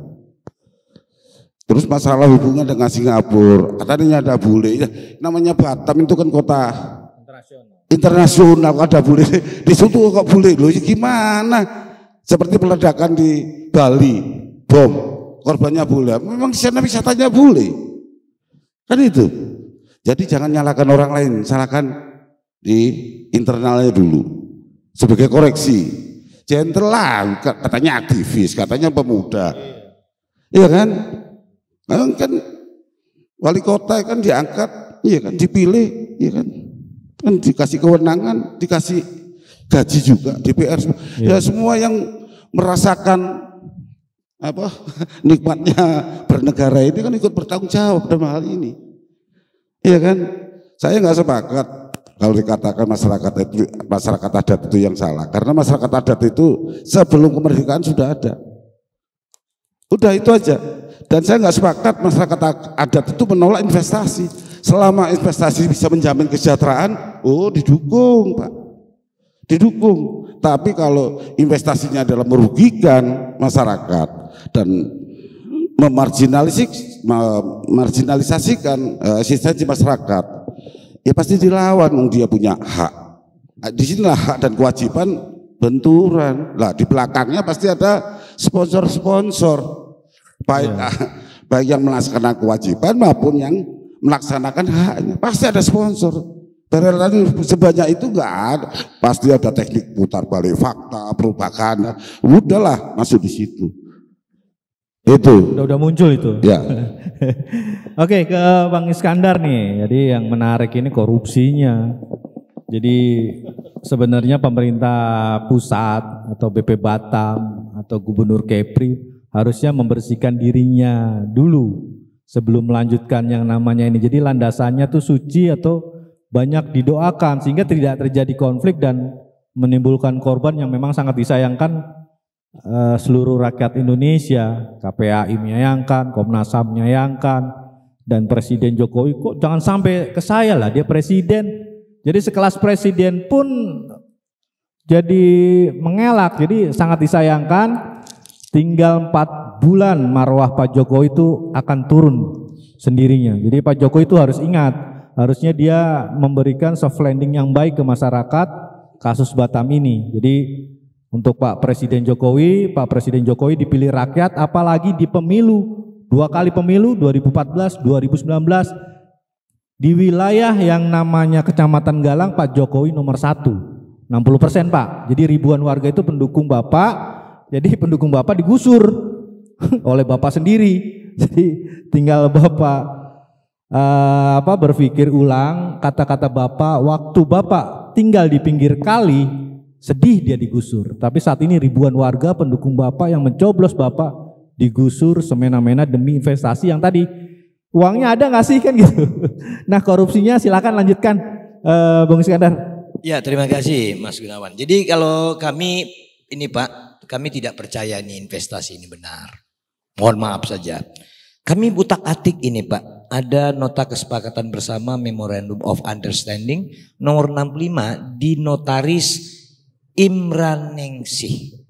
Terus masalah hubungan dengan Singapura, katanya ada bule, namanya Batam itu kan kota internasional, ada bule, di situ kok bule, loh gimana? Seperti peledakan di Bali, bom. Korbannya bule, memang di sana wisatanya bule, kan itu. Jadi jangan nyalakan orang lain, salahkan di internalnya dulu sebagai koreksi. Gentle lah, katanya aktivis, katanya pemuda, iya kan? Kan Wali kota kan diangkat, iya kan, dipilih, iya kan, kan dikasih kewenangan, dikasih gaji juga, DPR, ya semua yang merasakan apa nikmatnya bernegara ini kan ikut bertanggung jawab dalam hal ini, iya kan. Saya nggak sepakat kalau dikatakan masyarakat adat itu yang salah, karena masyarakat adat itu sebelum kemerdekaan sudah ada, udah itu aja. Dan saya nggak sepakat masyarakat adat itu menolak investasi. Selama investasi bisa menjamin kesejahteraan, oh didukung Pak, didukung. Tapi kalau investasinya adalah merugikan masyarakat dan memarginalisasikan eksistensi masyarakat, ya pasti dilawan. Dia punya hak. Di sinilah hak dan kewajiban benturan. Lah di belakangnya pasti ada sponsor-sponsor, baik yang melaksanakan kewajiban maupun yang melaksanakan haknya. Pasti ada sponsor. Dari sebanyak itu nggak ada. Pasti ada teknik putar balik fakta, propaganda. Udahlah masuk di situ. Itu. Udah muncul itu. Ya. Oke, ke Bang Iskandar nih. Jadi yang menarik ini korupsinya. Jadi sebenarnya pemerintah pusat atau BP Batam atau Gubernur Kepri harusnya membersihkan dirinya dulu sebelum melanjutkan yang namanya ini. Jadi landasannya tuh suci atau banyak didoakan sehingga tidak terjadi konflik dan menimbulkan korban yang memang sangat disayangkan seluruh rakyat Indonesia. KPAI menyayangkan, Komnas HAM menyayangkan, dan Presiden Jokowi kok jangan sampai ke saya lah, dia presiden. Jadi sekelas presiden pun jadi mengelak, jadi sangat disayangkan. Tinggal 4 bulan marwah Pak Jokowi itu akan turun sendirinya. Jadi Pak Jokowi itu harus ingat, harusnya dia memberikan soft landing yang baik ke masyarakat kasus Batam ini. Jadi untuk Pak Presiden Jokowi dipilih rakyat, apalagi di pemilu, 2 kali pemilu 2014, 2019 di wilayah yang namanya Kecamatan Galang Pak Jokowi nomor 1, 60% Pak. Jadi ribuan warga itu pendukung Bapak. Jadi pendukung Bapak digusur oleh Bapak sendiri. Jadi tinggal Bapak berpikir ulang kata-kata Bapak waktu Bapak tinggal di pinggir kali, sedih dia digusur. Tapi saat ini ribuan warga pendukung Bapak yang mencoblos Bapak digusur semena-mena demi investasi yang tadi uangnya ada nggak sih kan gitu. Nah korupsinya silakan lanjutkan Bung Iskandar. Ya terima kasih Mas Gunawan. Jadi kalau kami ini Pak, kami tidak percaya ini investasi ini benar. Mohon maaf saja. Kami utak-atik ini Pak. Ada nota kesepakatan bersama Memorandum of Understanding nomor 65 di Notaris Imran Ningsih.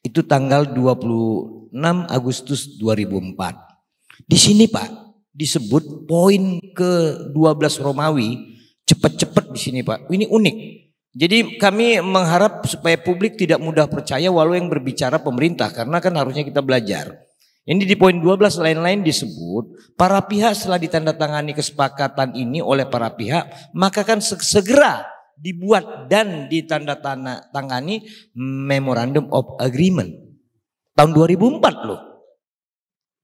Itu tanggal 26 Agustus 2004. Di sini Pak disebut poin ke-12 Romawi, cepat-cepat di sini Pak. Ini unik. Jadi kami mengharap supaya publik tidak mudah percaya walau yang berbicara pemerintah, karena kan harusnya kita belajar. Ini di poin 12 lain-lain disebut para pihak setelah ditandatangani kesepakatan ini oleh para pihak, maka kan segera dibuat dan ditandatangani Memorandum of Agreement tahun 2004 loh.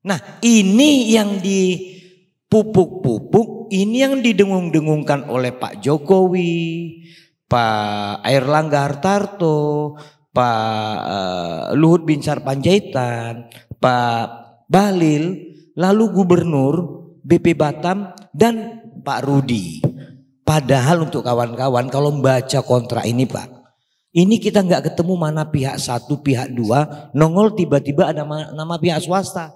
Nah ini yang dipupuk-pupuk, ini yang didengung-dengungkan oleh Pak Jokowi, Pak Airlangga Hartarto, Pak Luhut Binsar Panjaitan, Pak Bahlil, lalu Gubernur BP Batam dan Pak Rudi. Padahal untuk kawan-kawan kalau membaca kontrak ini Pak, ini kita nggak ketemu mana pihak 1, pihak 2, nongol tiba-tiba ada nama pihak swasta.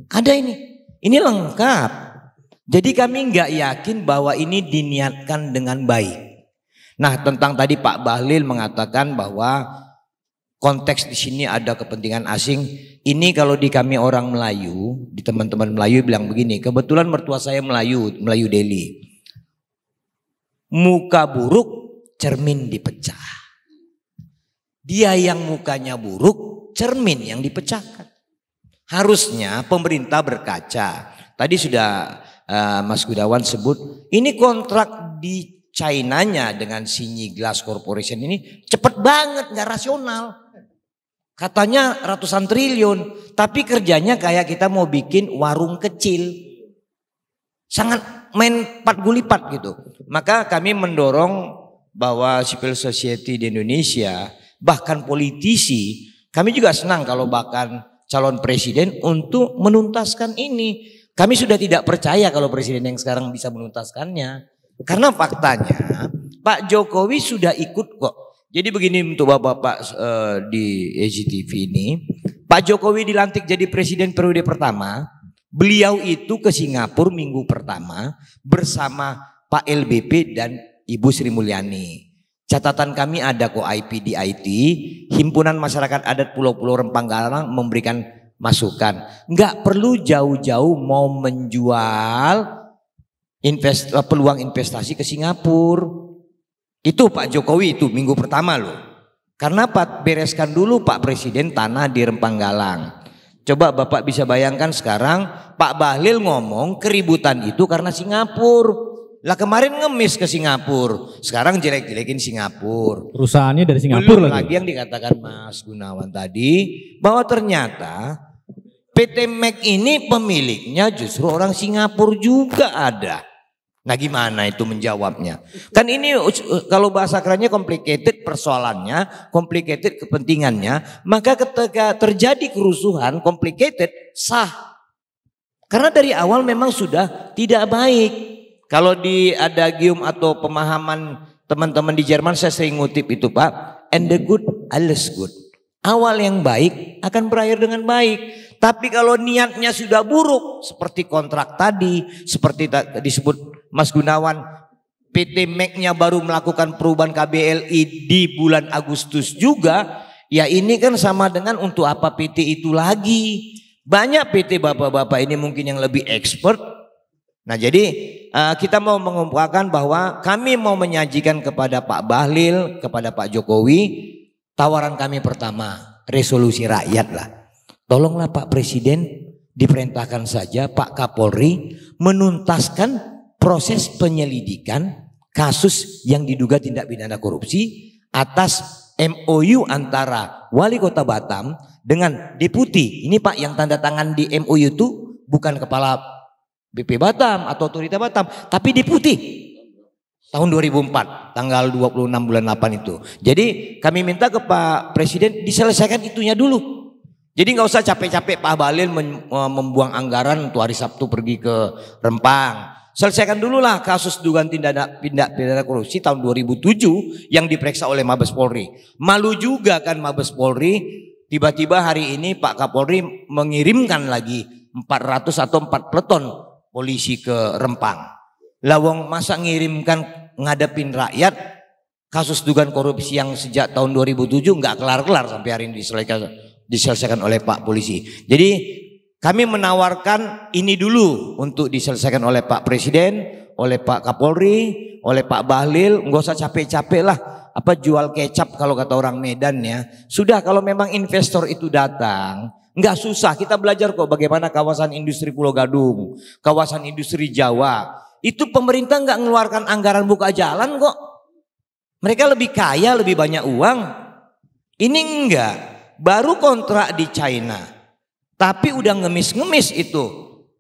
Ada ini lengkap. Jadi kami nggak yakin bahwa ini diniatkan dengan baik. Nah tentang tadi Pak Bahlil mengatakan bahwa konteks di sini ada kepentingan asing. Ini kalau di kami orang Melayu, di teman-teman Melayu bilang begini. Kebetulan mertua saya Melayu Delhi. Muka buruk, cermin dipecah. Dia yang mukanya buruk, cermin yang dipecahkan. Harusnya pemerintah berkaca. Tadi sudah Mas Gunawan sebut, ini kontrak di China-nya dengan Xinyi Glass Corporation ini cepet banget, nggak rasional. Katanya ratusan triliun, tapi kerjanya kayak kita mau bikin warung kecil. sangat main 4 gulipat gitu. Maka kami mendorong bahwa civil society di Indonesia, bahkan politisi, kami juga senang kalau bahkan calon presiden untuk menuntaskan ini. Kami sudah tidak percaya kalau presiden yang sekarang bisa menuntaskannya. Karena faktanya Pak Jokowi sudah ikut kok. Jadi begini untuk bapak-bapak di EJTV ini, Pak Jokowi dilantik jadi presiden periode pertama, beliau itu ke Singapura minggu pertama bersama Pak LBP dan Ibu Sri Mulyani. Catatan kami ada kok IPDIT, Himpunan Masyarakat Adat Pulau-Pulau Rempang Galang memberikan masukan. Enggak perlu jauh-jauh mau menjual peluang investasi ke Singapura. Itu Pak Jokowi itu minggu pertama loh. Karena Pak bereskan dulu Pak Presiden tanah di Rempang Galang. Coba Bapak bisa bayangkan sekarang Pak Bahlil ngomong keributan itu karena Singapura. Lah kemarin ngemis ke Singapura, sekarang jelek-jelekin Singapura. Perusahaannya dari Singapura Belum lagi yang dikatakan Mas Gunawan tadi bahwa ternyata PT Mac ini pemiliknya justru orang Singapura juga ada. Nah gimana itu menjawabnya? Kan ini kalau bahasa kerennya complicated persoalannya, complicated kepentingannya, maka ketika terjadi kerusuhan complicated sah. Karena dari awal memang sudah tidak baik. Kalau di adagium atau pemahaman teman-teman di Jerman saya sering ngutip itu Pak, and the good alles good. Awal yang baik akan berakhir dengan baik. Tapi kalau niatnya sudah buruk seperti kontrak tadi, seperti disebut Mas Gunawan, PT Mac-nya baru melakukan perubahan KBLI di bulan Agustus juga, ya ini kan sama dengan untuk apa PT itu lagi. Banyak PT bapak-bapak ini mungkin yang lebih expert. Nah jadi kita mau mengumpulkan bahwa kami mau menyajikan kepada Pak Bahlil, kepada Pak Jokowi, tawaran kami pertama, resolusi rakyat lah. Tolonglah Pak Presiden diperintahkan saja Pak Kapolri menuntaskan proses penyelidikan kasus yang diduga tindak pidana korupsi atas MOU antara Wali Kota Batam dengan Deputi. Ini Pak yang tanda tangan di MOU itu bukan Kepala BP Batam atau Otorita Batam, tapi Deputi. Tahun 2004, tanggal 26 bulan 8 itu. Jadi kami minta ke Pak Presiden diselesaikan itunya dulu. Jadi nggak usah capek-capek Pak Bahlil membuang anggaran untuk hari Sabtu pergi ke Rempang. Selesaikan dulu lah kasus dugaan tindak pidana korupsi tahun 2007 yang diperiksa oleh Mabes Polri. Malu juga kan Mabes Polri, tiba-tiba hari ini Pak Kapolri mengirimkan lagi 400 atau 4 peleton polisi ke Rempang. Lawang masa ngirimkan ngadepin rakyat kasus dugaan korupsi yang sejak tahun 2007 nggak kelar-kelar sampai hari ini diselesaikan oleh Pak Polisi. Jadi kami menawarkan ini dulu untuk diselesaikan oleh Pak Presiden, oleh Pak Kapolri, oleh Pak Bahlil. Nggak usah capek-capek lah apa jual kecap kalau kata orang Medan ya. Sudah kalau memang investor itu datang, nggak susah. Kita belajar kok bagaimana kawasan industri Pulau Gadung, kawasan industri Jawa. Itu pemerintah nggak mengeluarkan anggaran buka jalan kok. Mereka lebih kaya, lebih banyak uang. Ini enggak. Baru kontrak di China, tapi udah ngemis-ngemis itu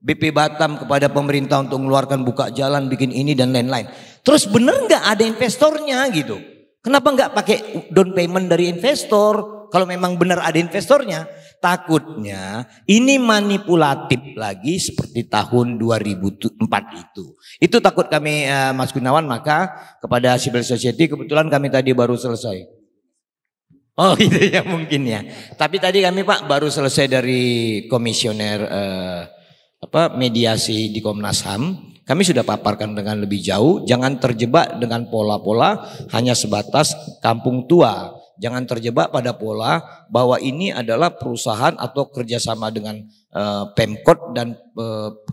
BP Batam kepada pemerintah untuk mengeluarkan buka jalan, bikin ini dan lain-lain. Terus bener nggak ada investornya gitu? Kenapa nggak pakai down payment dari investor? Kalau memang benar ada investornya, takutnya ini manipulatif lagi seperti tahun 2004 itu. Itu takut kami Mas Gunawan, maka kepada civil society kebetulan kami tadi baru selesai. Oh gitu ya mungkin ya. Tapi tadi kami Pak baru selesai dari komisioner mediasi di Komnas HAM. Kami sudah paparkan dengan lebih jauh. Jangan terjebak dengan pola-pola hanya sebatas kampung tua. Jangan terjebak pada pola bahwa ini adalah perusahaan atau kerjasama dengan Pemkot dan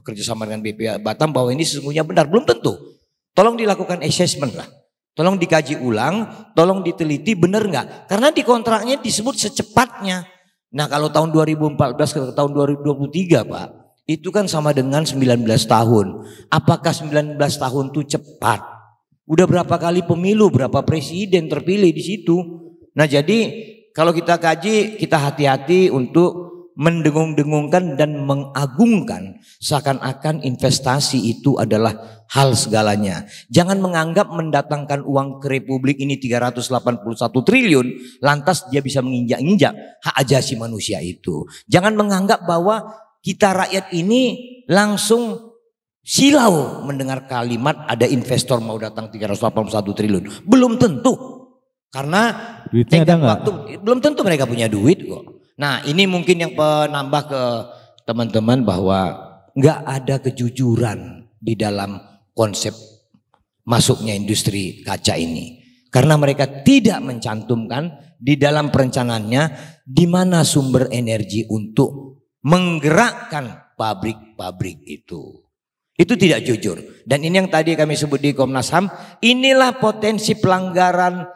kerjasama dengan BP Batam bahwa ini sesungguhnya benar. Belum tentu. Tolong dilakukan assessment lah. Tolong dikaji ulang, tolong diteliti benar nggak? Karena di kontraknya disebut secepatnya. Nah kalau tahun 2014 ke tahun 2023 Pak, itu kan sama dengan 19 tahun. Apakah 19 tahun itu cepat? Udah berapa kali pemilu, berapa presiden terpilih di situ? Nah jadi kalau kita kaji, kita hati-hati untuk mendengung-dengungkan dan mengagungkan seakan-akan investasi itu adalah hal segalanya. Jangan menganggap mendatangkan uang ke Republik ini 381 triliun lantas dia bisa menginjak-injak hak asasi manusia itu. Jangan menganggap bahwa kita rakyat ini langsung silau mendengar kalimat ada investor mau datang 381 triliun. Belum tentu. Karena duitnya ada nggak? Belum tentu mereka punya duit kok. Nah, ini mungkin yang penambah ke teman-teman bahwa nggak ada kejujuran di dalam konsep masuknya industri kaca ini. Karena mereka tidak mencantumkan di dalam perencanaannya di mana sumber energi untuk menggerakkan pabrik-pabrik itu. Itu tidak jujur. Dan ini yang tadi kami sebut di Komnas HAM, inilah potensi pelanggaran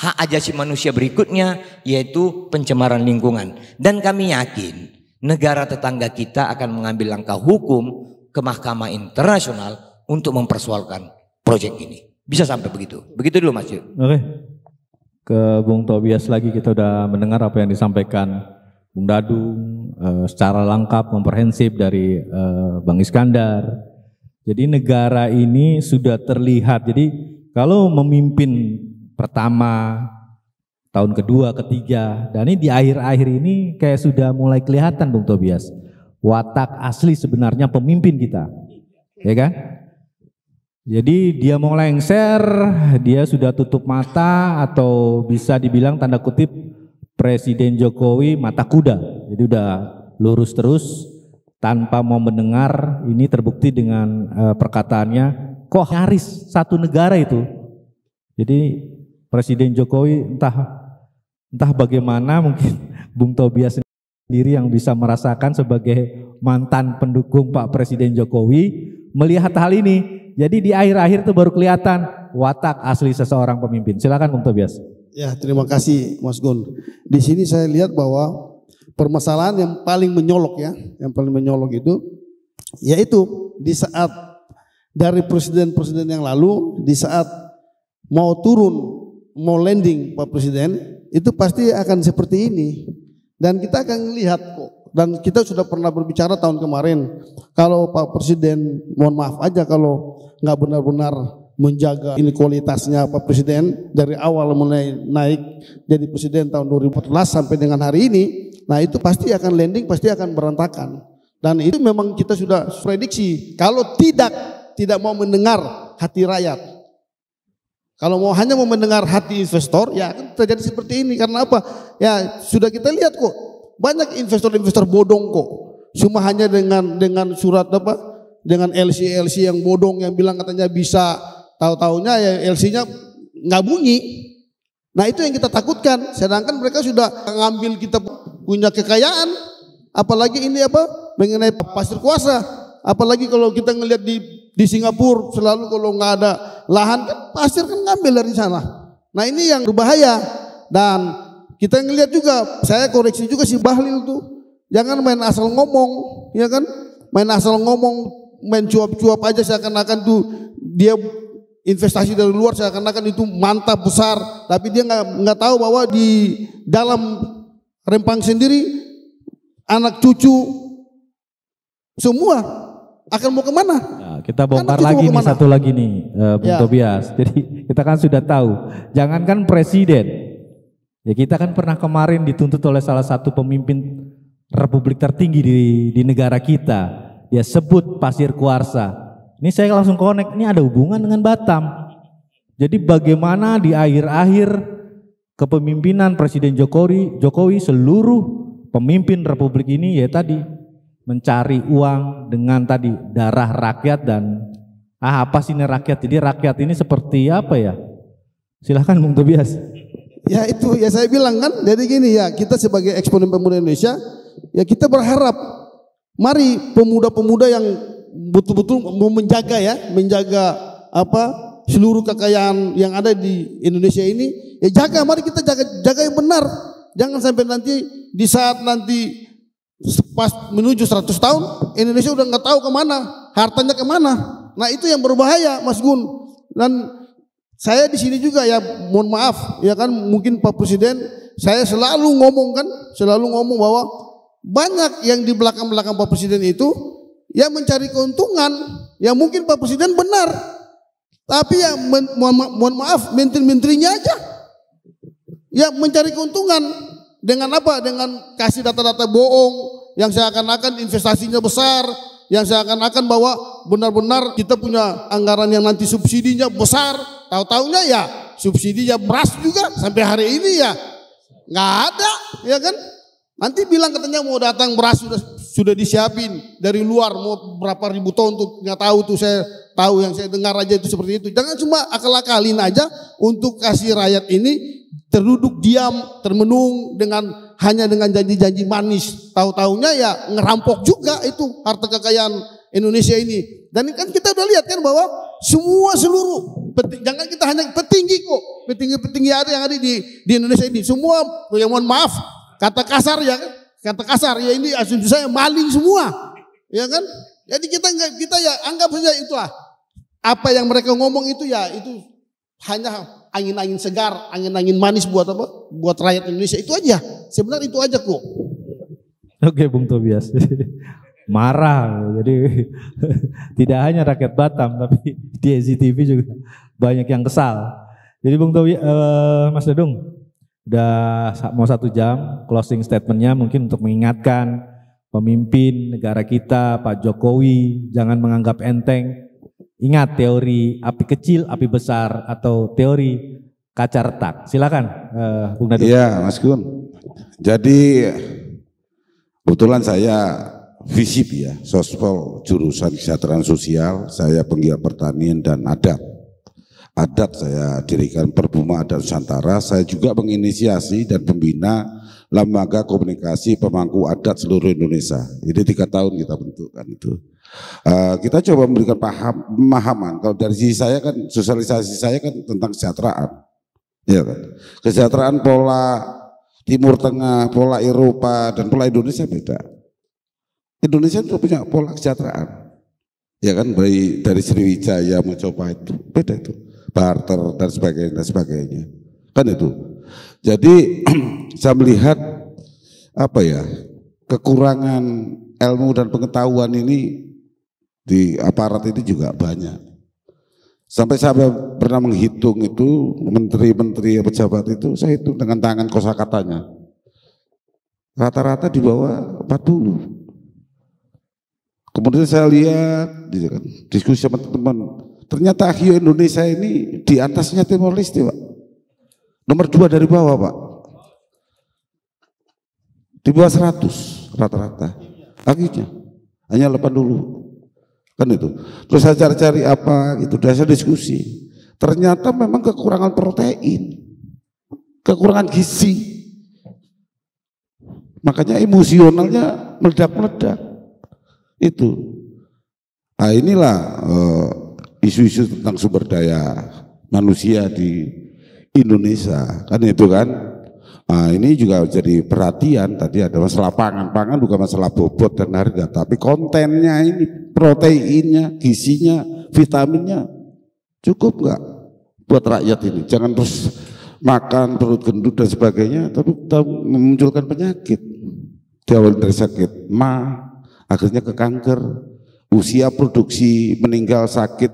hak asasi manusia berikutnya, yaitu pencemaran lingkungan. Dan kami yakin negara tetangga kita akan mengambil langkah hukum ke Mahkamah Internasional untuk mempersoalkan proyek ini. Bisa sampai begitu. Begitu dulu Mas Yud. Oke. Ke Bung Tobias lagi, kita udah mendengar apa yang disampaikan Bung Dadung secara lengkap, komprehensif dari Bang Iskandar. Jadi negara ini sudah terlihat. Jadi kalau memimpin pertama, tahun kedua, ketiga, dan ini di akhir-akhir ini kayak sudah mulai kelihatan Bung Tobias watak asli sebenarnya pemimpin kita, ya kan? Jadi dia mau lengser, dia sudah tutup mata atau bisa dibilang tanda kutip Presiden Jokowi mata kuda, jadi udah lurus terus tanpa mau mendengar. Ini terbukti dengan perkataannya, kok nyaris satu negara itu. Jadi Presiden Jokowi entah bagaimana, mungkin Bung Tobias sendiri yang bisa merasakan sebagai mantan pendukung Pak Presiden Jokowi melihat hal ini. Jadi di akhir-akhir itu baru kelihatan watak asli seseorang pemimpin. Silakan Bung Tobias. Ya, terima kasih Mas Gun. Di sini saya lihat bahwa permasalahan yang paling menyolok itu yaitu di saat dari presiden-presiden yang lalu, di saat mau turun, mau landing Pak Presiden, itu pasti akan seperti ini. Dan kita akan lihat kok. Dan kita sudah pernah berbicara tahun kemarin, kalau Pak Presiden, mohon maaf aja kalau nggak benar-benar menjaga ini kualitasnya Pak Presiden dari awal mulai naik jadi Presiden tahun 2014 sampai dengan hari ini, nah itu pasti akan landing, pasti akan berantakan. Dan itu memang kita sudah prediksi kalau tidak mau mendengar hati rakyat. Kalau hanya mau mendengar hati investor, ya akan terjadi seperti ini. Karena apa? Ya sudah kita lihat kok, banyak investor-investor bodong kok. Cuma hanya dengan surat apa? Dengan LC yang bodong yang bilang katanya bisa, tahu-taunya ya LC-nya nggak bunyi. Nah itu yang kita takutkan. Sedangkan mereka sudah ngambil kita punya kekayaan. Apalagi ini apa? Mengenai pasir kuasa. Apalagi kalau kita ngelihat di Singapura selalu kalau nggak ada lahan kan pasir kan ngambil dari sana. Nah ini yang berbahaya. Dan kita ngelihat juga, saya koreksi juga si Bahlil tuh, jangan main asal ngomong, ya kan? Main asal ngomong, main cuap-cuap aja seakan-akan tuh dia investasi dari luar seakan-akan itu mantap besar, tapi dia nggak tahu bahwa di dalam Rempang sendiri anak cucu semua akan mau kemana? Ya, kita bongkar lagi nih satu lagi nih Bung Tobias. Jadi kita kan sudah tahu, jangankan presiden, ya kita kan pernah kemarin dituntut oleh salah satu pemimpin republik tertinggi di negara kita. Dia sebut pasir kuarsa. Ini saya langsung connect, ini ada hubungan dengan Batam. Jadi bagaimana di akhir-akhir kepemimpinan Presiden Jokowi seluruh pemimpin republik ini ya tadi mencari uang dengan tadi darah rakyat dan apa sih ini rakyat? Jadi rakyat ini seperti apa ya? Silahkan Bung Tobias. Ya itu ya saya bilang kan, jadi gini ya, kita sebagai eksponen pemuda Indonesia ya kita berharap mari pemuda-pemuda yang betul-betul mau menjaga apa seluruh kekayaan yang ada di Indonesia ini ya jaga, mari kita jaga yang benar. Jangan sampai nanti di saat nanti pas menuju 100 tahun Indonesia udah nggak tahu kemana, hartanya kemana. Nah itu yang berbahaya Mas Gun. Dan saya di sini juga ya mohon maaf ya kan, mungkin Pak Presiden saya selalu ngomong bahwa banyak yang di belakang-belakang Pak Presiden itu yang mencari keuntungan. Ya mungkin Pak Presiden benar, tapi ya mohon maaf menteri-menterinya aja yang mencari keuntungan. Dengan apa? Dengan kasih data-data bohong yang seakan-akan investasinya besar, yang seakan-akan bahwa benar-benar kita punya anggaran yang nanti subsidinya besar. Tahu-taunya ya subsidinya beras juga sampai hari ini ya nggak ada, ya kan? Nanti bilang katanya mau datang beras sudah disiapin dari luar, mau berapa ribu ton tuh nggak tahu tuh, saya tahu yang saya dengar aja itu seperti itu. Jangan cuma akal-akalin aja untuk kasih rakyat ini terduduk diam, termenung hanya dengan janji-janji manis. Tahu-taunya ya ngerampok juga itu harta kekayaan Indonesia ini. Dan kan kita udah lihat kan bahwa seluruh jangan kita hanya petinggi kok, petinggi ada yang ada di Indonesia ini semua, ya mohon maaf kata kasar ya ini asumsi saya maling semua, ya kan? Jadi kita ya anggap saja itulah apa yang mereka ngomong itu ya itu hanya angin-angin segar, angin-angin manis buat apa? Buat rakyat Indonesia, itu aja. Sebenarnya itu aja kok. Oke, Bung Tobias. Marah, jadi tidak hanya rakyat Batam, tapi di SCTV juga banyak yang kesal. Jadi Bung Tobias, Mas Dedung, udah mau 1 jam closing statementnya mungkin untuk mengingatkan pemimpin negara kita, Pak Jokowi, jangan menganggap enteng. Ingat teori api kecil, api besar, atau teori kaca retak. Silakan, Bung Dedung. Iya, Mas Gun. Jadi kebetulan saya FISIP ya, Sospol jurusan kesejahteraan sosial, saya penggiat pertanian dan adat. Adat saya dirikan Perbuma Adat Nusantara, saya juga menginisiasi dan pembina lembaga komunikasi pemangku adat seluruh Indonesia. Jadi 3 tahun kita bentukkan itu. Kita coba memberikan pemahaman. Kalau dari sisi saya kan sosialisasi saya kan tentang kesejahteraan, ya kan? Kesejahteraan pola Timur Tengah, pola Eropa dan pola Indonesia beda. Indonesia itu punya pola kesejahteraan, ya kan? Dari Sriwijaya mencoba itu beda itu, barter dan sebagainya, kan itu. Jadi saya melihat apa ya, kekurangan ilmu dan pengetahuan ini di aparat ini juga banyak. Sampai saya pernah menghitung itu menteri-menteri pejabat itu, saya hitung dengan tangan kosakatanya. Rata-rata di bawah 40. Kemudian saya lihat diskusi sama teman-teman, ternyata AHYO Indonesia ini di atasnya Timor Leste, Pak. Nomor 2 dari bawah, Pak. Di bawah 100 rata-rata. Akhirnya hanya 80. Kan itu. Terus saya cari-cari apa gitu, dan saya diskusi. Ternyata memang kekurangan protein, kekurangan gizi. Makanya emosionalnya meledak-meledak. Itu. Nah, inilah isu-isu tentang sumber daya manusia di Indonesia, kan itu kan. Nah, ini juga jadi perhatian. Tadi ada masalah pangan bukan masalah bobot dan harga, tapi kontennya ini, proteinnya, gizinya, vitaminnya cukup nggak buat rakyat ini. Jangan terus makan perut gendut dan sebagainya, tapi kita memunculkan penyakit. Diawali dari sakit akhirnya ke kanker, usia produksi meninggal sakit,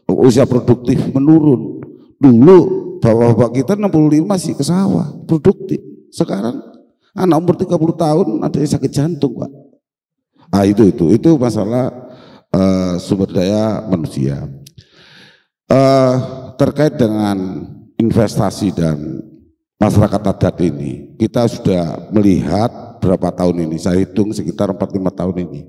usia produktif menurun. Dulu bapak-bapak kita 65 masih ke sawah, produktif. Sekarang anak umur 30 tahun ada yang sakit jantung, Pak. Ah, itu masalah sumber daya manusia. Terkait dengan investasi dan masyarakat adat ini, kita sudah melihat berapa tahun ini, saya hitung sekitar 4-5 tahun ini.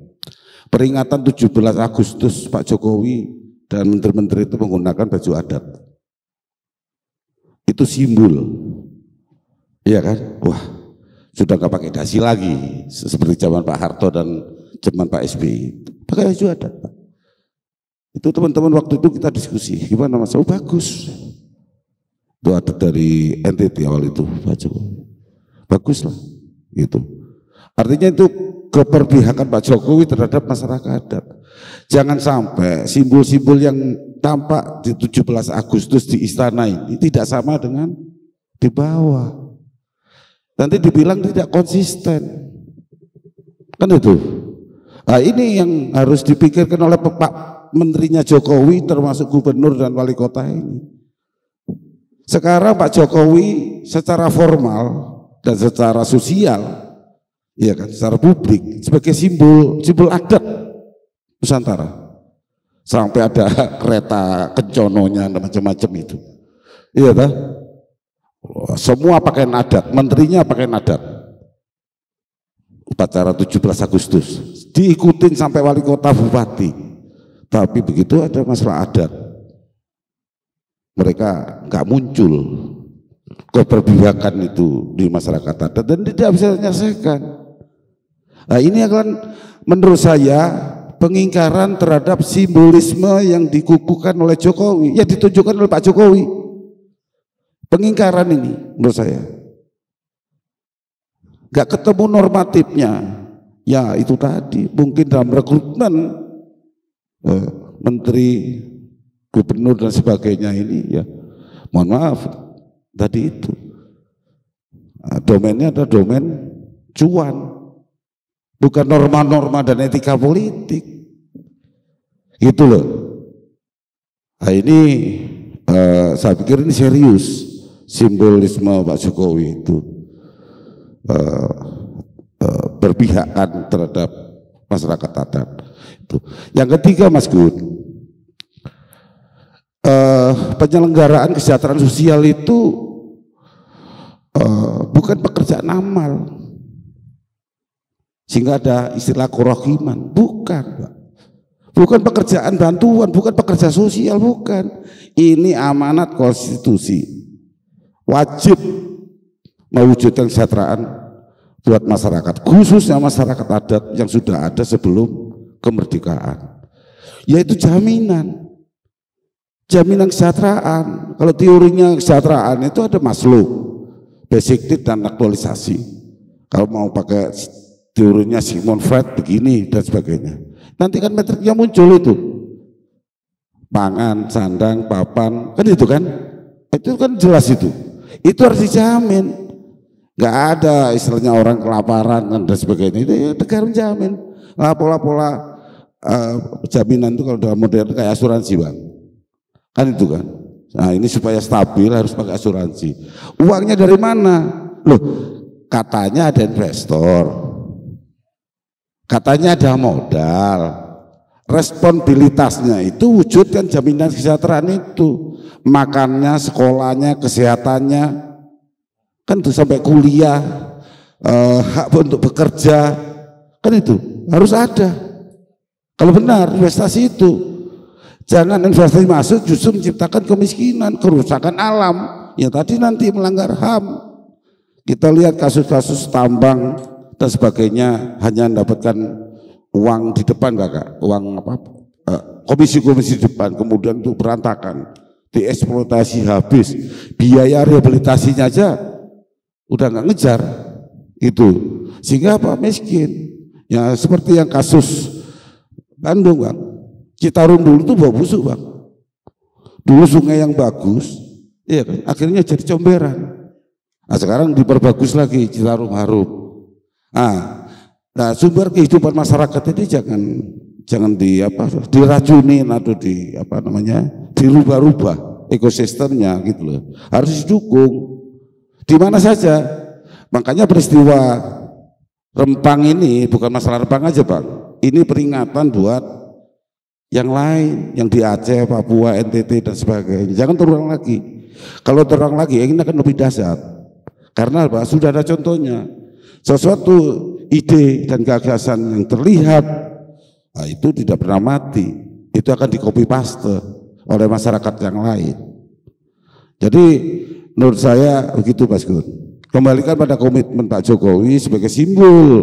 Peringatan 17 Agustus Pak Jokowi dan menteri-menteri itu menggunakan baju adat. Itu simbol, iya kan? Wah, sudah nggak pakai dasi lagi seperti zaman Pak Harto dan zaman Pak SBY. Pakai baju adat, Pak. Itu teman-teman waktu itu kita diskusi, gimana Mas? Oh, bagus. Itu adat dari NTT awal itu, Pak Jokowi. Bagus lah, gitu. Artinya itu keberpihakan Pak Jokowi terhadap masyarakat adat. Jangan sampai simbol-simbol yang tampak di 17 Agustus di istana ini tidak sama dengan di bawah. Nanti dibilang tidak konsisten. Kan itu. Nah, ini yang harus dipikirkan oleh Pak Menterinya Jokowi termasuk gubernur dan wali kota ini. Sekarang Pak Jokowi secara formal dan secara sosial, ya kan, secara publik sebagai simbol adat Nusantara. Sampai ada kereta kencononya dan macam-macam itu. Iya kan? Semua pakaian adat, menterinya pakaian adat. Upacara 17 Agustus diikutin sampai wali kota, bupati. Tapi begitu ada masalah adat, mereka nggak muncul keberpihakan itu di masyarakat adat dan tidak bisa menyelesaikan. Nah, ini akan menurut saya pengingkaran terhadap simbolisme yang dikukuhkan oleh Jokowi, yang ditunjukkan oleh Pak Jokowi. Pengingkaran ini menurut saya nggak ketemu normatifnya. Ya itu tadi, mungkin dalam rekrutmen menteri, gubernur dan sebagainya ini, ya mohon maaf tadi itu domainnya ada domain cuan, bukan norma-norma dan etika politik gitu loh. Nah, ini saya pikir ini serius simbolisme Pak Jokowi itu berpihakkan terhadap masyarakat adat itu. Yang ketiga Mas Gun, penyelenggaraan kesejahteraan sosial itu bukan pekerjaan amal sehingga ada istilah kerohiman, bukan Pak. Bukan pekerjaan bantuan, bukan pekerja sosial, bukan. Ini amanat konstitusi, wajib mewujudkan kesejahteraan buat masyarakat, khususnya masyarakat adat yang sudah ada sebelum kemerdekaan, yaitu jaminan kesejahteraan. Kalau teorinya kesejahteraan itu ada Maslow, basic need dan aktualisasi. Kalau mau pakai teorinya Sigmund Freud begini dan sebagainya, nanti kan metriknya muncul itu, pangan, sandang, papan, kan itu kan jelas itu harus dijamin. Nggak ada istilahnya orang kelaparan dan sebagainya, itu ya negara menjamin. Pola-pola jaminan itu kalau dalam modern kayak asuransi Bang, kan itu kan. Nah ini supaya stabil harus pakai asuransi. Uangnya dari mana? Loh, katanya ada investor, katanya ada modal. Responsibilitasnya itu wujudkan jaminan kesejahteraan itu, makannya, sekolahnya, kesehatannya, kan itu sampai kuliah, hak untuk bekerja, kan itu harus ada. Kalau benar investasi itu, jangan investasi masuk justru menciptakan kemiskinan, kerusakan alam, ya tadi nanti melanggar HAM. Kita lihat kasus-kasus tambang dan sebagainya hanya mendapatkan uang di depan kakak, uang apa, komisi-komisi depan, kemudian itu berantakan, dieksploitasi habis, biaya rehabilitasinya aja udah nggak ngejar itu, sehingga apa, miskin. Ya seperti yang kasus Bandung Bang, Citarum dulu tuh bau busuk Bang, dulu sungai yang bagus, iya kan, akhirnya jadi comberan. Nah sekarang diperbagus lagi, Citarum harum. Nah sumber kehidupan masyarakat ini jangan diracunin atau dirubah-rubah ekosistemnya gitu loh, harus didukung di mana saja. Makanya peristiwa Rempang ini bukan masalah Rempang aja Bang, ini peringatan buat yang lain, yang di Aceh, Papua, NTT dan sebagainya. Jangan terulang lagi. Kalau terulang lagi ini akan lebih dahsyat, karena Pak, sudah ada contohnya. Sesuatu ide dan gagasan yang terlihat, nah itu tidak pernah mati, itu akan di copy paste oleh masyarakat yang lain. Jadi menurut saya begitu Mas Gun. Kembalikan pada komitmen Pak Jokowi sebagai simbol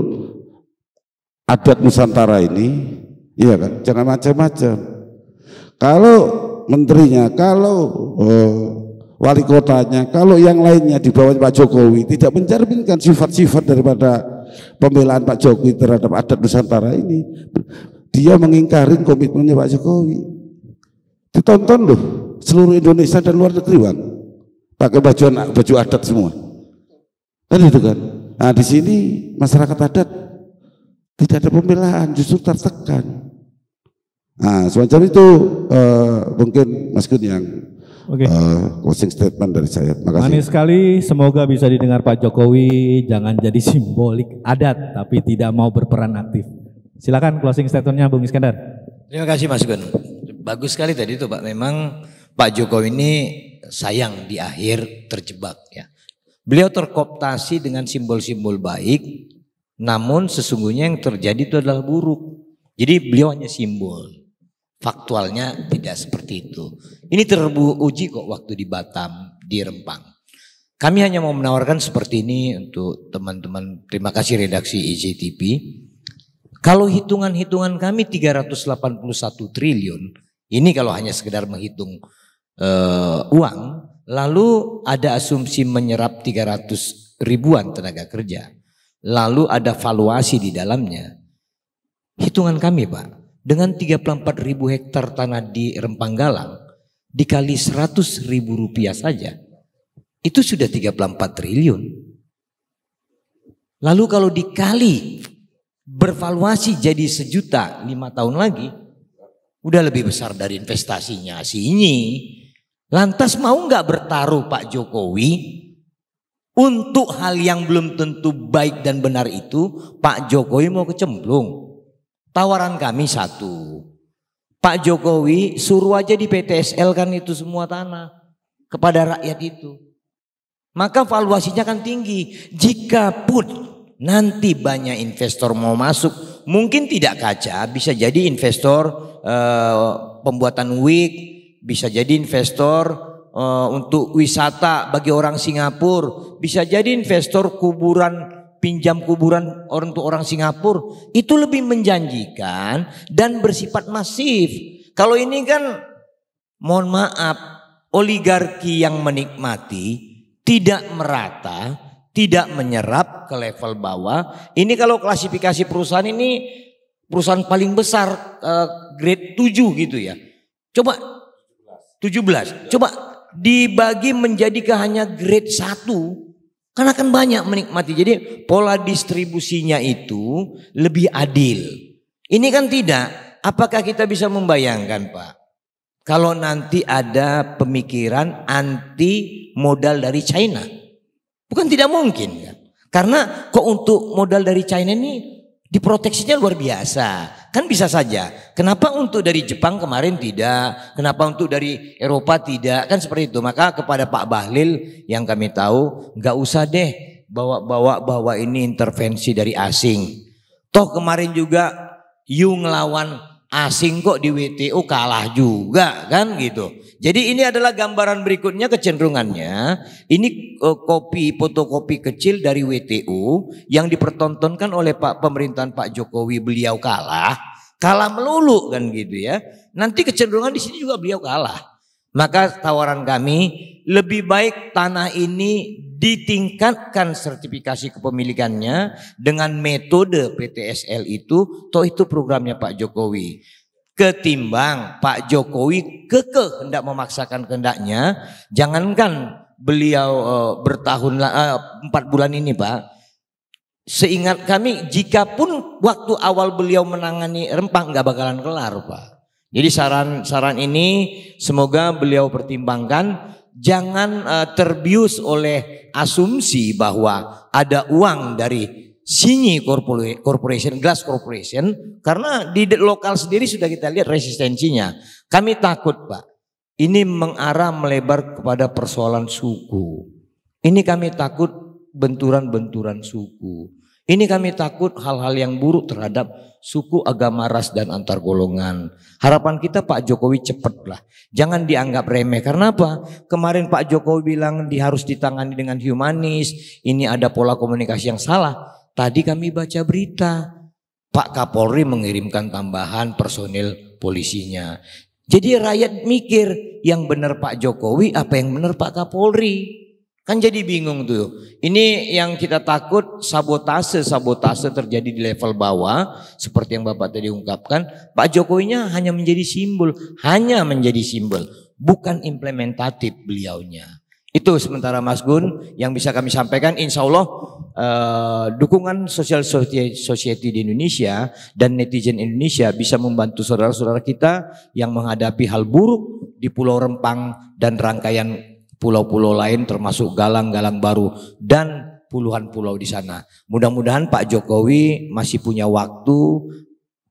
adat Nusantara ini, iya kan, jangan macam-macam. Kalau menterinya, kalau wali kotanya, kalau yang lainnya di bawah Pak Jokowi tidak mencerminkan sifat-sifat daripada pembelaan Pak Jokowi terhadap adat Nusantara ini, dia mengingkari komitmennya Pak Jokowi. Ditonton loh seluruh Indonesia dan luar negeri Bang, pakai baju adat semua, kan itu kan. Nah di sini masyarakat adat tidak ada pembelaan, justru tertekan. Nah, semacam itu mungkin Mas Gun yang closing statement dari saya. Terima kasih. Manis sekali, semoga bisa didengar Pak Jokowi, jangan jadi simbolik adat tapi tidak mau berperan aktif. Silakan closing statementnya Bung Iskandar. Terima kasih Mas Gun. Bagus sekali tadi itu Pak, memang Pak Jokowi ini sayang di akhir terjebak ya. Beliau terkooptasi dengan simbol-simbol baik, namun sesungguhnya yang terjadi itu adalah buruk. Jadi beliau hanya simbol. Faktualnya tidak seperti itu. Ini teruji kok waktu di Batam, di Rempang. Kami hanya mau menawarkan seperti ini untuk teman-teman. Terima kasih redaksi IJTV. Kalau hitungan-hitungan kami 381 triliun, ini kalau hanya sekedar menghitung uang, lalu ada asumsi menyerap 300 ribuan tenaga kerja, lalu ada valuasi di dalamnya. Hitungan kami Pak, dengan 34 ribu hektar tanah di Rempang Galang, dikali 100 ribu rupiah saja, itu sudah 34 triliun. Lalu kalau dikali bervaluasi jadi 1 juta 5 tahun lagi, udah lebih besar dari investasinya Sinyi. Lantas mau nggak bertaruh Pak Jokowi untuk hal yang belum tentu baik dan benar itu? Pak Jokowi mau kecemplung. Tawaran kami satu, Pak Jokowi suruh aja di PTSL kan itu semua tanah kepada rakyat itu. Maka valuasinya kan tinggi. Jikapun nanti banyak investor mau masuk, mungkin tidak kaca, bisa jadi investor pembuatan wig, bisa jadi investor untuk wisata bagi orang Singapura, bisa jadi investor kuburan, pinjam kuburan untuk orang Singapura. Itu lebih menjanjikan dan bersifat masif. Kalau ini kan mohon maaf, oligarki yang menikmati, tidak merata, tidak menyerap ke level bawah. Ini kalau klasifikasi perusahaan ini perusahaan paling besar grade 7 gitu ya. Coba 17. Coba dibagi menjadi ke hanya grade 1. Karena akan banyak menikmati. Jadi pola distribusinya itu lebih adil. Ini kan tidak. Apakah kita bisa membayangkan Pak, kalau nanti ada pemikiran anti modal dari China? Bukan tidak mungkin kan. Karena kok untuk modal dari China ini diproteksinya luar biasa. Kan bisa saja. Kenapa untuk dari Jepang kemarin tidak? Kenapa untuk dari Eropa tidak? Kan seperti itu. Maka kepada Pak Bahlil yang kami tahu, nggak usah deh bawa ini intervensi dari asing. Toh kemarin juga you ngelawan asing kok di WTO kalah juga kan gitu. Jadi ini adalah gambaran berikutnya kecenderungannya. Ini fotokopi kecil dari WTO yang dipertontonkan oleh pemerintahan Pak Jokowi, beliau kalah melulu kan gitu ya. Nanti kecenderungan di sini juga beliau kalah. Maka tawaran kami lebih baik tanah ini ditingkatkan sertifikasi kepemilikannya dengan metode PTSL itu, toh itu programnya Pak Jokowi. Ketimbang Pak Jokowi kekeh hendak memaksakan kehendaknya, jangankan beliau bertahun 4 bulan ini Pak. Seingat kami, jikapun waktu awal beliau menangani Rempang nggak bakalan kelar Pak. Jadi saran ini semoga beliau pertimbangkan, jangan terbius oleh asumsi bahwa ada uang dari Sinyi Corporation, Glass Corporation, karena di lokal sendiri sudah kita lihat resistensinya. Kami takut Pak, ini mengarah melebar kepada persoalan suku. Ini kami takut benturan-benturan suku. Ini kami takut hal-hal yang buruk terhadap suku, agama, ras, dan antar golongan. Harapan kita Pak Jokowi cepatlah. Jangan dianggap remeh. Karena apa? Kemarin Pak Jokowi bilang harus ditangani dengan humanis. Ini ada pola komunikasi yang salah. Tadi kami baca berita. Pak Kapolri mengirimkan tambahan personil polisinya. Jadi rakyat mikir yang benar Pak Jokowi, apa yang benar Pak Kapolri. Kan jadi bingung tuh. Ini yang kita takut, sabotase terjadi di level bawah. Seperti yang Bapak tadi ungkapkan. Pak Jokowinya hanya menjadi simbol. Bukan implementatif beliaunya. Itu sementara Mas Gun yang bisa kami sampaikan. Insya Allah dukungan sosial society di Indonesia dan netizen Indonesia bisa membantu saudara-saudara kita yang menghadapi hal buruk di Pulau Rempang dan rangkaian pulau-pulau lain termasuk Galang-Galang Baru dan puluhan pulau di sana. Mudah-mudahan Pak Jokowi masih punya waktu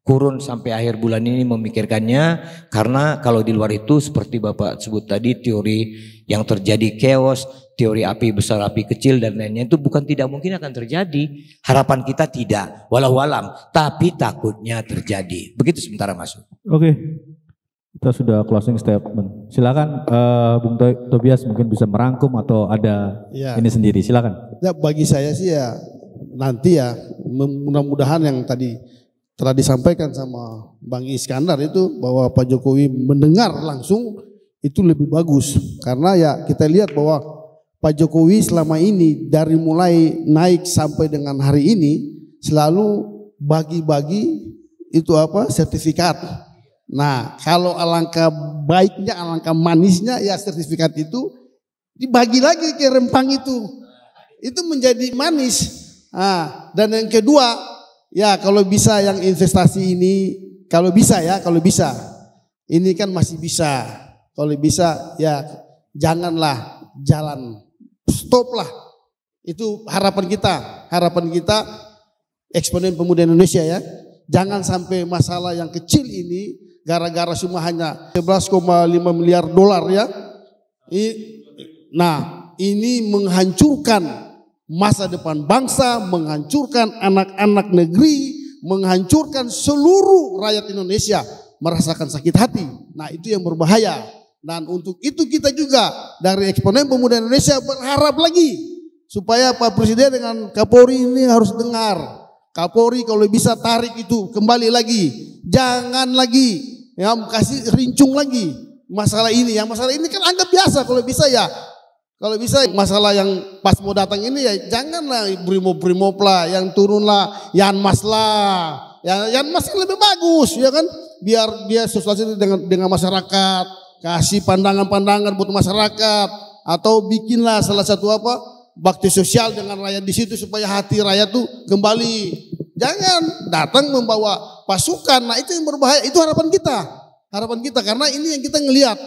kurun sampai akhir bulan ini memikirkannya, karena kalau di luar itu seperti Bapak sebut tadi, teori yang terjadi chaos, teori api besar api kecil dan lainnya itu bukan tidak mungkin akan terjadi. Harapan kita tidak, walau alam, tapi takutnya terjadi. Begitu sementara masuk. Oke, kita sudah closing statement. Silakan Bung Tobias mungkin bisa merangkum atau ada ini sendiri. Silakan. Ya, bagi saya sih ya nanti ya mudah-mudahan yang tadi telah disampaikan sama Bang Iskandar itu bahwa Pak Jokowi mendengar langsung itu lebih bagus, karena ya kita lihat bahwa Pak Jokowi selama ini dari mulai naik sampai dengan hari ini selalu bagi-bagi itu sertifikat. Nah, kalau alangkah baiknya, alangkah manisnya ya sertifikat itu dibagi lagi ke Rempang itu menjadi manis. Nah, dan yang kedua ya kalau bisa yang investasi ini, kalau bisa ini kan masih bisa, kalau bisa ya janganlah jalan, stop lah. Itu harapan kita eksponen pemuda Indonesia ya, jangan sampai masalah yang kecil ini gara-gara cuma hanya 11,5 miliar dolar ya, nah ini menghancurkan masa depan bangsa, menghancurkan anak-anak negeri, menghancurkan seluruh rakyat Indonesia merasakan sakit hati. Nah, itu yang berbahaya. Dan untuk itu kita juga dari eksponen pemuda Indonesia berharap lagi supaya Pak Presiden dengan Kapolri ini harus dengar. Kapolri kalau bisa tarik itu kembali lagi, jangan lagi ya kasih rincung lagi masalah ini. Yang masalah ini kan anggap biasa kalau bisa ya. Kalau bisa masalah yang pas mau datang ini ya janganlah brimob lah, yang turunlah Yanmas lah. Yanmas lebih bagus ya kan, biar dia sosialisasi dengan masyarakat, kasih pandangan-pandangan buat masyarakat, atau bikinlah salah satu bakti sosial dengan rakyat di situ supaya hati rakyat tuh kembali. Jangan datang membawa pasukan. Nah, itu yang berbahaya. Itu harapan kita karena ini yang kita ngelihat.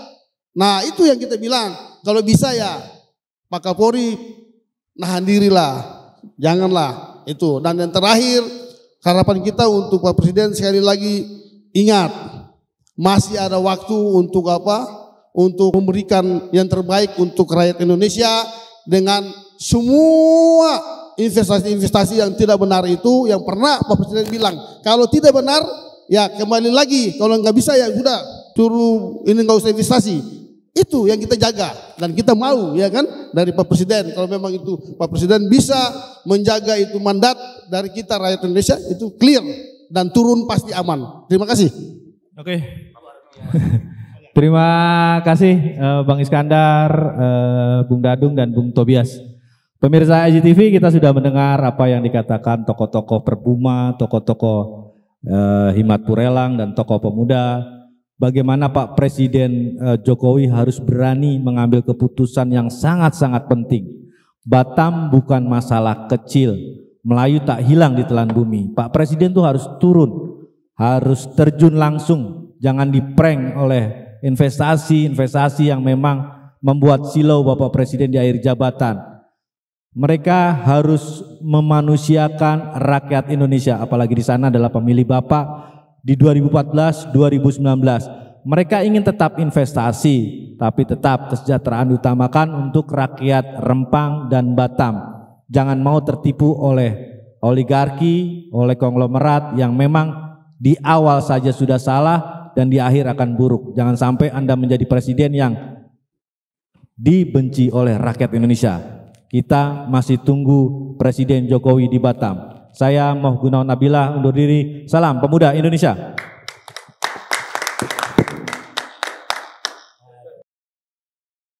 Nah, itu yang kita bilang kalau bisa ya Pak Kapolri nahan dirilah, janganlah itu. Dan yang terakhir harapan kita untuk Pak Presiden sekali lagi ingat masih ada waktu untuk untuk memberikan yang terbaik untuk rakyat Indonesia dengan semua investasi-investasi yang tidak benar itu yang pernah Pak Presiden bilang kalau tidak benar ya kembali lagi, kalau nggak bisa ya sudah suruh ini nggak usah investasi. Itu yang kita jaga dan kita mau ya kan dari Pak Presiden. Kalau memang itu Pak Presiden bisa menjaga itu mandat dari kita rakyat Indonesia, itu clear dan turun pasti aman. Terima kasih. Oke. Terima kasih Bang Iskandar, Bung Dadung dan Bung Tobias. Pemirsa IGTV, kita sudah mendengar apa yang dikatakan tokoh-tokoh Perbuma, tokoh-tokoh Himat Purelang dan tokoh pemuda. Bagaimana Pak Presiden Jokowi harus berani mengambil keputusan yang sangat-sangat penting. Batam bukan masalah kecil, Melayu tak hilang di telan bumi. Pak Presiden tuh harus turun, harus terjun langsung, jangan diprank oleh investasi yang memang membuat silau Bapak Presiden di akhir jabatan. Mereka harus memanusiakan rakyat Indonesia, apalagi di sana adalah pemilih Bapak. Di 2014, 2019 mereka ingin tetap investasi, tapi tetap kesejahteraan diutamakan untuk rakyat Rempang dan Batam. Jangan mau tertipu oleh oligarki, oleh konglomerat yang memang di awal saja sudah salah dan di akhir akan buruk. Jangan sampai Anda menjadi presiden yang dibenci oleh rakyat Indonesia. Kita masih tunggu Presiden Jokowi di Batam. Saya Moh Gunawan Nabilah undur diri. Salam Pemuda Indonesia.